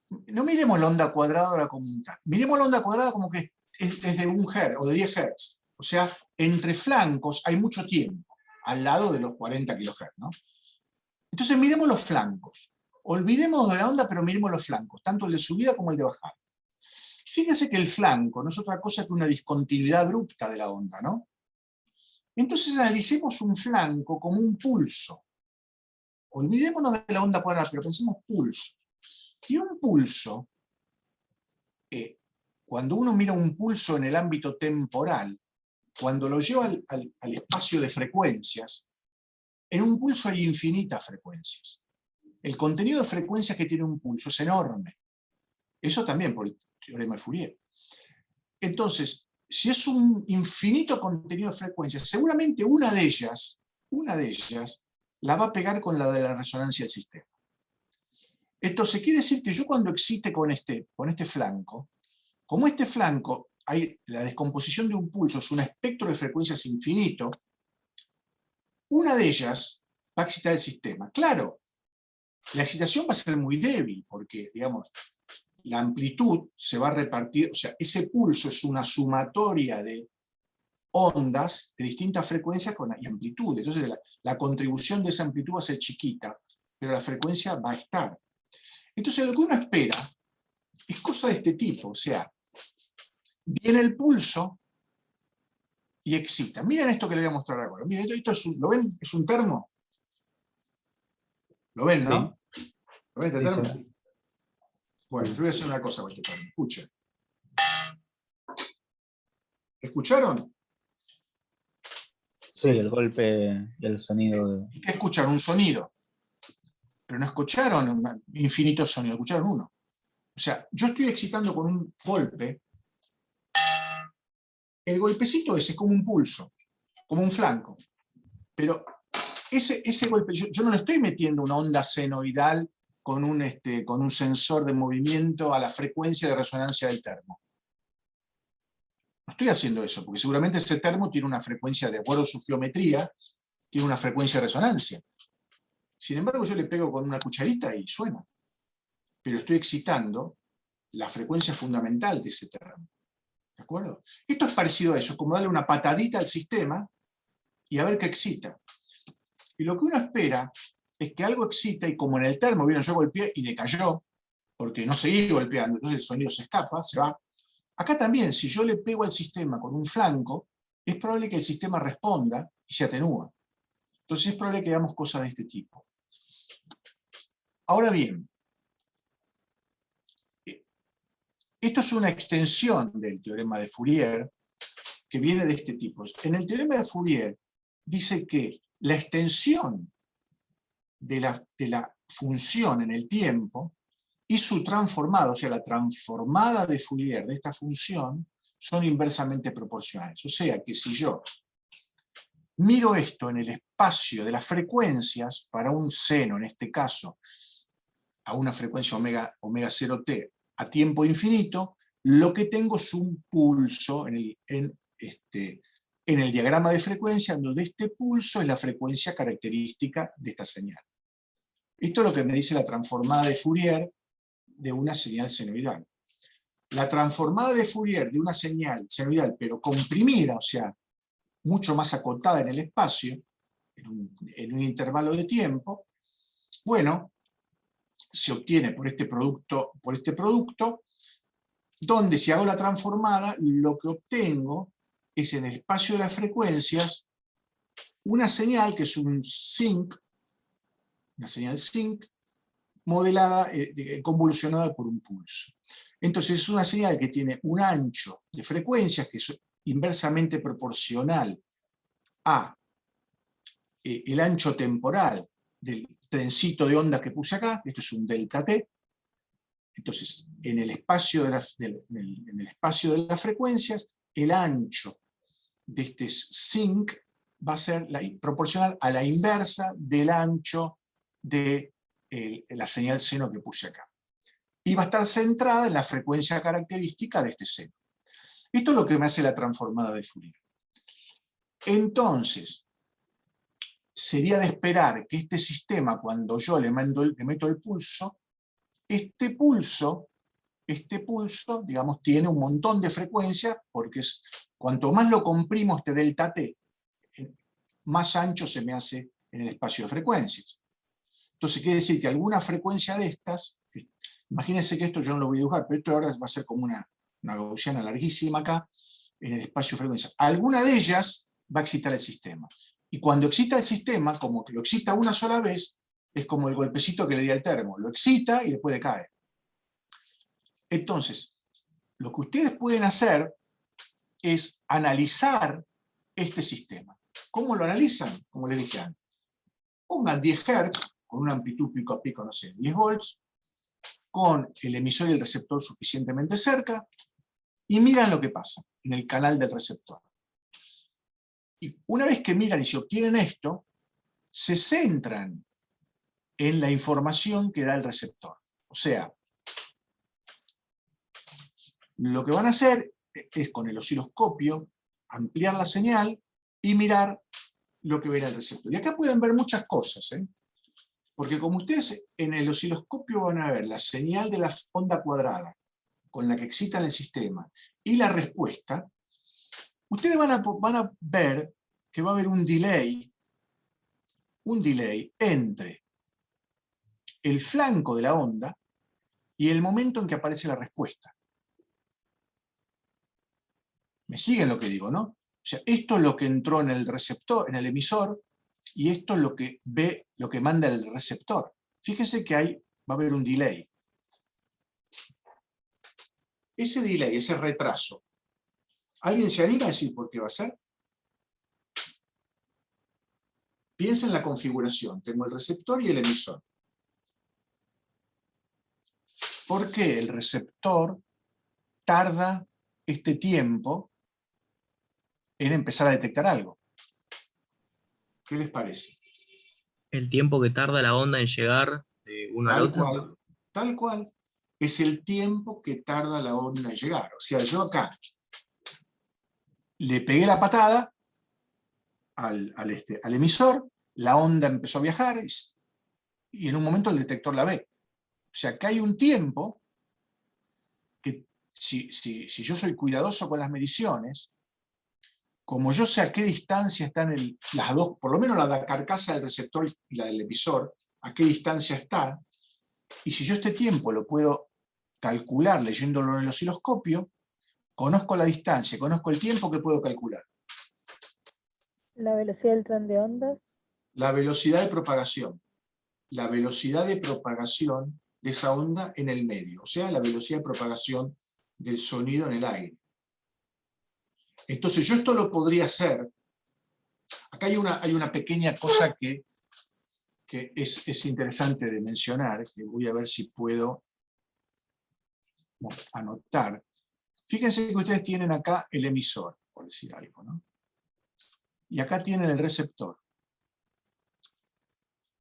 no miremos la onda cuadrada ahora como un tal. Miremos la onda cuadrada como que es de 1 Hz o de 10 Hz. O sea, entre flancos hay mucho tiempo, al lado de los 40 kHz, ¿no? Entonces miremos los flancos. Olvidemos de la onda, pero miremos los flancos, tanto el de subida como el de bajada. Fíjense que el flanco no es otra cosa que una discontinuidad abrupta de la onda, ¿no? Entonces analicemos un flanco como un pulso. Olvidémonos de la onda cuadrada, pero pensemos pulso. Y un pulso, cuando uno mira un pulso en el ámbito temporal, cuando lo lleva al espacio de frecuencias, en un pulso hay infinitas frecuencias. El contenido de frecuencias que tiene un pulso es enorme. Eso también por el teorema de Fourier. Entonces, si es un infinito contenido de frecuencias, seguramente una de ellas la va a pegar con la de la resonancia del sistema. Entonces, quiere decir que yo cuando excite con este flanco, como este flanco, la descomposición de un pulso es un espectro de frecuencias infinito, una de ellas va a excitar el sistema. Claro, la excitación va a ser muy débil, porque, digamos, la amplitud se va a repartir, o sea, ese pulso es una sumatoria de ondas de distintas frecuencias y amplitudes. Entonces, la contribución de esa amplitud va a ser chiquita, pero la frecuencia va a estar. Entonces, lo que uno espera es cosa de este tipo, o sea, viene el pulso y excita. Miren esto que les voy a mostrar ahora. Miren, esto ¿lo ven? ¿Es un termo? ¿Lo ven, no? ¿Lo ven este Sí, termo? sí. Bueno, yo voy a hacer una cosa con este termo. Escuchen. ¿Escucharon? Sí, el golpe y el sonido de... ¿Qué escucharon? Un sonido. Pero no escucharon infinitos sonidos, escucharon uno. O sea, yo estoy excitando con un golpe. El golpecito ese es como un pulso, como un flanco. Pero ese golpe, yo no le estoy metiendo una onda senoidal con un sensor de movimiento a la frecuencia de resonancia del termo. No estoy haciendo eso, porque seguramente ese termo tiene una frecuencia, de acuerdo a su geometría, tiene una frecuencia de resonancia. Sin embargo, yo le pego con una cucharita y suena. Pero estoy excitando la frecuencia fundamental de ese termo. ¿De acuerdo? Esto es parecido a eso, como darle una patadita al sistema y a ver qué excita. Y lo que uno espera es que algo excita, y como en el termo, vieron, yo golpeé y decayó, porque no seguí golpeando, entonces el sonido se escapa, se va. Acá también, si yo le pego al sistema con un flanco, es probable que el sistema responda y se atenúa. Entonces es probable que hagamos cosas de este tipo. Ahora bien, esto es una extensión del teorema de Fourier que viene de este tipo. En el teorema de Fourier dice que la extensión de la función en el tiempo y su transformada, o sea, la transformada de Fourier de esta función, son inversamente proporcionales. O sea, que si yo miro esto en el espacio de las frecuencias, para un seno, en este caso, a una frecuencia omega 0t a tiempo infinito, lo que tengo es un pulso en el diagrama de frecuencia, donde este pulso es la frecuencia característica de esta señal. Esto es lo que me dice la transformada de Fourier de una señal senoidal. La transformada de Fourier de una señal senoidal, pero comprimida, o sea, mucho más acotada en el espacio, en un intervalo de tiempo, bueno, se obtiene por este producto, donde si hago la transformada, lo que obtengo es en el espacio de las frecuencias una señal que es un sinc, una señal sinc, modelada, convolucionada por un pulso. Entonces es una señal que tiene un ancho de frecuencias que es inversamente proporcional a el ancho temporal del trencito de ondas que puse acá, esto es un delta t. Entonces, en el espacio de las frecuencias, el ancho de este sinc va a ser proporcional a la inversa del ancho de la señal seno que puse acá. Y va a estar centrada en la frecuencia característica de este seno. Esto es lo que me hace la transformada de Fourier. Entonces, sería de esperar que este sistema, cuando yo le meto el pulso, este pulso, digamos, tiene un montón de frecuencias, porque cuanto más lo comprimo este delta t, más ancho se me hace en el espacio de frecuencias. Entonces quiere decir que alguna frecuencia de estas, imagínense que esto yo no lo voy a dibujar, pero esto ahora va a ser como una gaussiana larguísima acá, en el espacio de frecuencias. Alguna de ellas va a excitar el sistema. Y cuando excita el sistema, como que lo excita una sola vez, es como el golpecito que le di al termo. Lo excita y después decae. Entonces, lo que ustedes pueden hacer es analizar este sistema. ¿Cómo lo analizan? Como les dije antes. Pongan 10 Hz, con una amplitud pico a pico, no sé, 10 volts, con el emisor y el receptor suficientemente cerca, y miran lo que pasa en el canal del receptor. Y una vez que miran y se obtienen esto, se centran en la información que da el receptor. O sea, lo que van a hacer es con el osciloscopio ampliar la señal y mirar lo que verá el receptor. Y acá pueden ver muchas cosas, porque como ustedes en el osciloscopio van a ver la señal de la onda cuadrada con la que excitan el sistema y la respuesta, ustedes van a ver que va a haber un delay entre el flanco de la onda y el momento en que aparece la respuesta. ¿Me siguen lo que digo, no? O sea, esto es lo que entró en el receptor, en el emisor, y esto es lo que ve, lo que manda el receptor. Fíjense que va a haber un delay. Ese delay, ese retraso, ¿alguien se anima a decir por qué va a ser? Piensa en la configuración. Tengo el receptor y el emisor. ¿Por qué el receptor tarda este tiempo en empezar a detectar algo? ¿Qué les parece? El tiempo que tarda la onda en llegar de uno al otro. Tal cual. Es el tiempo que tarda la onda en llegar. O sea, yo acá le pegué la patada al emisor, la onda empezó a viajar y en un momento el detector la ve. O sea, acá hay un tiempo que si yo soy cuidadoso con las mediciones, como yo sé a qué distancia están las dos, por lo menos la carcasa del receptor y la del emisor, a qué distancia están, y si yo este tiempo lo puedo calcular leyéndolo en el osciloscopio, conozco la distancia, conozco el tiempo que puedo calcular. ¿La velocidad del tren de ondas? La velocidad de propagación. La velocidad de propagación de esa onda en el medio, o sea, la velocidad de propagación del sonido en el aire. Entonces yo esto lo podría hacer. Acá hay una pequeña cosa que es interesante de mencionar, que voy a ver si puedo anotar. Fíjense que ustedes tienen acá el emisor, por decir algo, ¿no? Y acá tienen el receptor.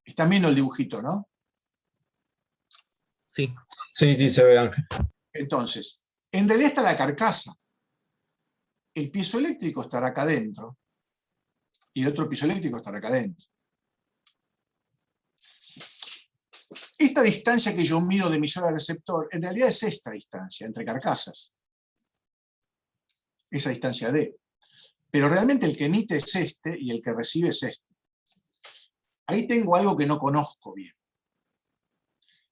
Están viendo el dibujito, ¿no? Sí. Sí, se ve, Ángel. Entonces, en realidad está la carcasa. El piezoeléctrico estará acá adentro y el otro piezoeléctrico estará acá adentro. Esta distancia que yo mido de emisor a receptor, en realidad es esta distancia entre carcasas. Esa distancia D. Pero realmente el que emite es este y el que recibe es este. Ahí tengo algo que no conozco bien.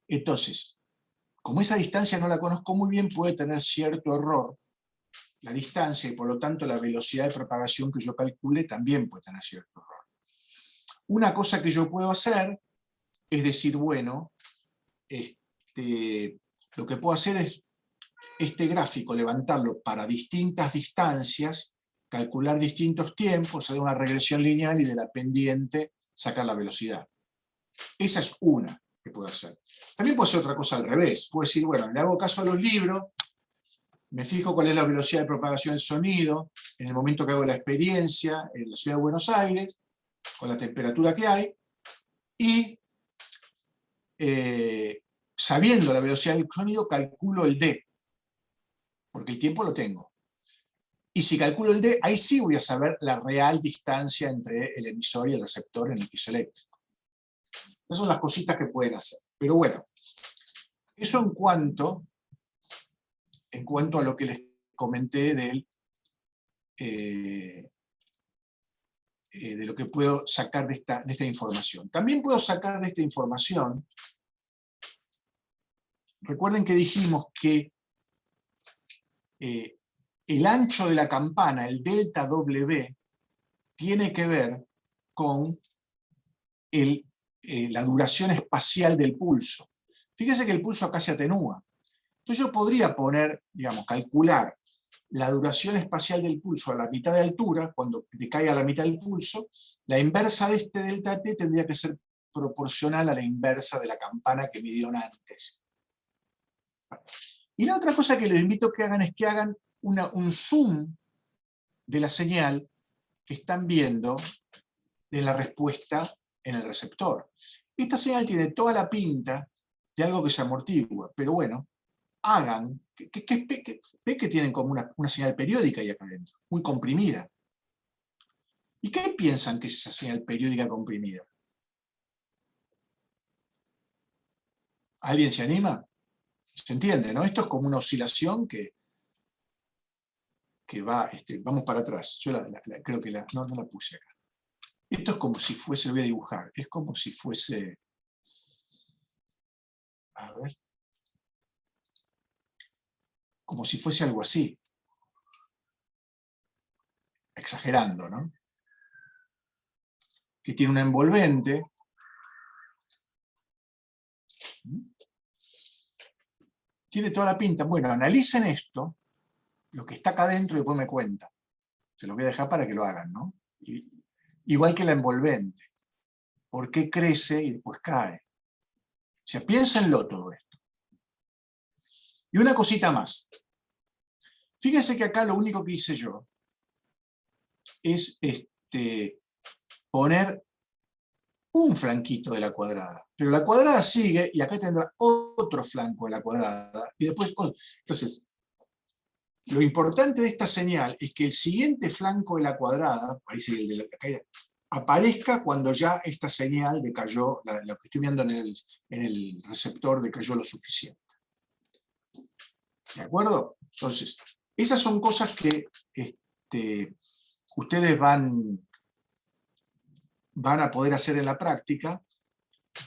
Entonces, como esa distancia no la conozco muy bien, puede tener cierto error la distancia y por lo tanto la velocidad de propagación que yo calcule también puede tener cierto error. Una cosa que yo puedo hacer es decir, bueno, lo que puedo hacer es este gráfico levantarlo para distintas distancias, calcular distintos tiempos, hacer una regresión lineal y de la pendiente sacar la velocidad. Esa es una que puedo hacer. También puedo hacer otra cosa al revés. Puedo decir, bueno, le hago caso a los libros, me fijo cuál es la velocidad de propagación del sonido, en el momento que hago la experiencia en la ciudad de Buenos Aires, con la temperatura que hay, y sabiendo la velocidad del sonido, calculo el D, porque el tiempo lo tengo. Y si calculo el D, ahí sí voy a saber la real distancia entre el emisor y el receptor en el piso eléctrico. Esas son las cositas que pueden hacer. Pero bueno, eso en cuanto a lo que les comenté de lo que puedo sacar de esta información. También puedo sacar de esta información, recuerden que dijimos que el ancho de la campana, el delta W, tiene que ver con la duración espacial del pulso. Fíjense que el pulso acá se atenúa. Entonces yo podría poner, digamos, calcular la duración espacial del pulso a la mitad de altura, cuando decaiga a la mitad del pulso, la inversa de este delta T tendría que ser proporcional a la inversa de la campana que midieron antes. Y la otra cosa que les invito a que hagan es que hagan un zoom de la señal que están viendo de la respuesta en el receptor. Esta señal tiene toda la pinta de algo que se amortigua, pero bueno, hagan, ve que tienen como una señal periódica ahí acá adentro, muy comprimida. ¿Y qué piensan que es esa señal periódica comprimida? ¿Alguien se anima? ¿Se entiende, no? Esto es como una oscilación que va, vamos para atrás. Yo creo que no la puse acá. Esto es como si fuese, lo voy a dibujar, es como si fuese, a ver, como si fuese algo así. Exagerando, ¿no? Que tiene un envolvente. Tiene toda la pinta. Bueno, analicen esto, lo que está acá adentro y después me cuentan. Se los voy a dejar para que lo hagan, ¿no? Igual que la envolvente. ¿Por qué crece y después cae? O sea, piénsenlo todo esto. Y una cosita más. Fíjense que acá lo único que hice yo es poner un flanquito de la cuadrada. Pero la cuadrada sigue y acá tendrá otro flanco de la cuadrada. Y después otro. Entonces, lo importante de esta señal es que el siguiente flanco de la cuadrada, ahí sigue el de la caída, aparezca cuando ya esta señal decayó, lo que estoy viendo en el receptor decayó lo suficiente. ¿De acuerdo? Entonces, esas son cosas que ustedes van a poder hacer en la práctica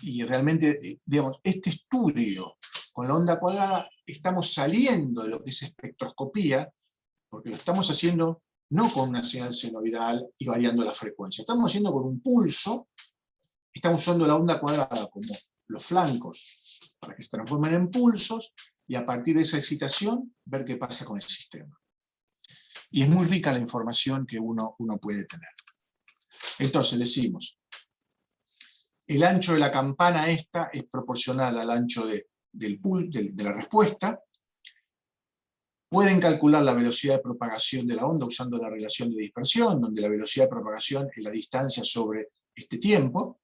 y realmente, digamos, este estudio con la onda cuadrada, estamos saliendo de lo que es espectroscopía, porque lo estamos haciendo no con una señal senoidal y variando la frecuencia, estamos haciendo con un pulso, estamos usando la onda cuadrada como los flancos para que se transformen en pulsos, y a partir de esa excitación, ver qué pasa con el sistema. Y es muy rica la información que uno puede tener. Entonces decimos, el ancho de la campana esta es proporcional al ancho de la respuesta. Pueden calcular la velocidad de propagación de la onda usando la relación de dispersión, donde la velocidad de propagación es la distancia sobre este tiempo,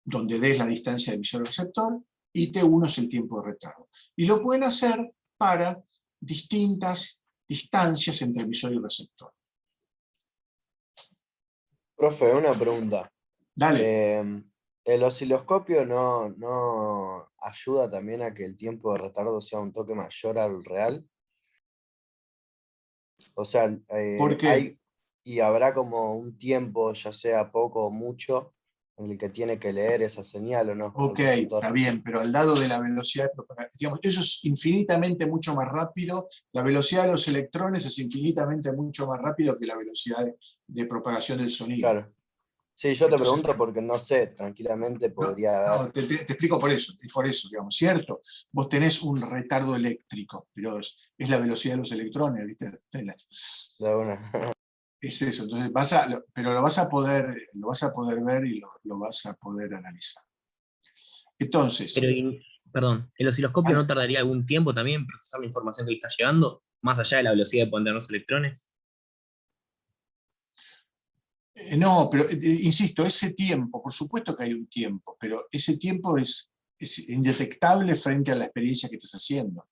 donde D es la distancia de emisor al receptor, y T1 es el tiempo de retardo. Y lo pueden hacer para distintas distancias entre emisor y receptor. Profe, una pregunta. Dale. ¿El osciloscopio no ayuda también a que el tiempo de retardo sea un toque mayor al real? O sea, ¿Por qué? y habrá como un tiempo, ya sea poco o mucho, en el que tiene que leer esa señal o no. Ok, está bien, pero al lado de la velocidad de propagación, digamos, eso es infinitamente mucho más rápido. La velocidad de los electrones es infinitamente mucho más rápido que la velocidad de propagación del sonido. Claro. Sí, yo te Entonces, pregunto porque no sé, tranquilamente podría haber. No, te explico por eso, es por eso, digamos, ¿cierto? Vos tenés un retardo eléctrico, pero es la velocidad de los electrones, ¿viste? De una. Es eso, entonces pero lo vas a poder ver y lo vas a poder analizar. Entonces, Pero, perdón, ¿el osciloscopio no tardaría algún tiempo también en procesar la información que le está llegando? Más allá de la velocidad de poner los electrones. no, pero insisto, ese tiempo, por supuesto que hay un tiempo, pero ese tiempo es indetectable frente a la experiencia que estás haciendo.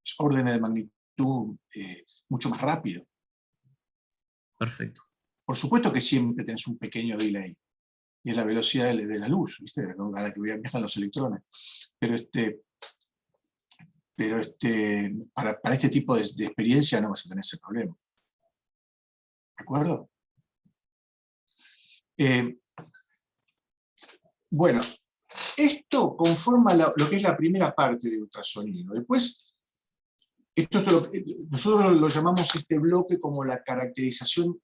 Es órdenes de magnitud mucho más rápido. Perfecto. Por supuesto que siempre tenés un pequeño delay, y es la velocidad de la luz, ¿viste? A la que viajan los electrones. Pero para este tipo de experiencia no vas a tener ese problema. ¿De acuerdo? Bueno, esto conforma lo que es la primera parte de ultrasonido. Después, nosotros lo llamamos este bloque como la caracterización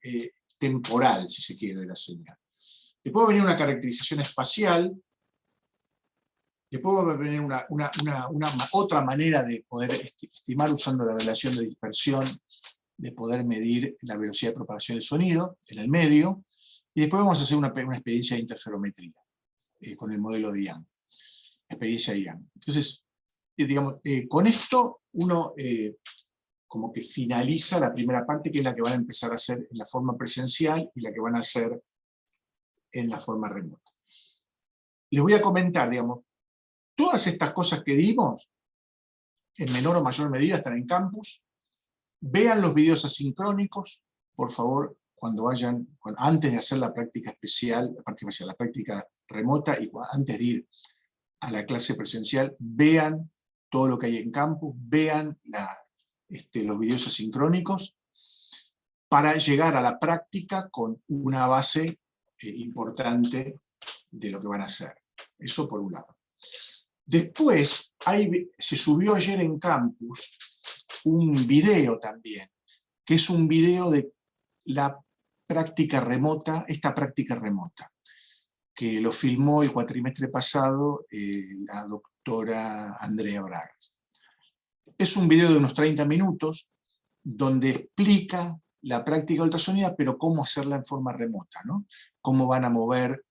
temporal, si se quiere, de la señal. Después va a venir una caracterización espacial, después va a venir otra manera de poder estimar usando la relación de dispersión, de poder medir la velocidad de propagación del sonido en el medio, y después vamos a hacer una experiencia de interferometría con el modelo de Young, experiencia de Young. Entonces, digamos, con esto uno como que finaliza la primera parte, que es la que van a empezar a hacer en la forma presencial y la que van a hacer en la forma remota. Les voy a comentar, digamos, todas estas cosas que dimos, en menor o mayor medida están en campus. Vean los videos asincrónicos, por favor, antes de hacer la práctica especial, la práctica remota, y antes de ir a la clase presencial, vean todo lo que hay en campus, vean los videos asincrónicos, para llegar a la práctica con una base importante de lo que van a hacer. Eso por un lado. Después, se subió ayer en campus un video también, que es un video de la práctica remota, que lo filmó el cuatrimestre pasado la doctora Andrea Bragas. Es un video de unos 30 minutos, donde explica la práctica ultrasonida, pero cómo hacerla en forma remota, ¿no? Cómo van a mover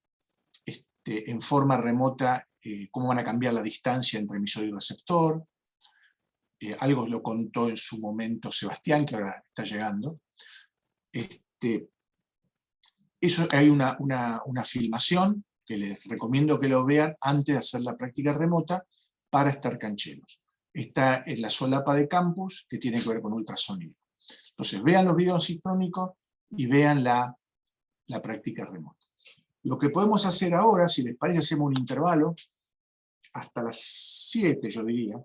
en forma remota, cómo van a cambiar la distancia entre emisor y receptor. Algo lo contó en su momento Sebastián, que ahora está llegando. Hay una filmación que les recomiendo que lo vean antes de hacer la práctica remota para estar cancheros. Está en la solapa de campus, que tiene que ver con ultrasonido. Entonces, vean los videos sincrónicos y vean la práctica remota. Lo que podemos hacer ahora, si les parece, hacemos un intervalo hasta las 7, yo diría,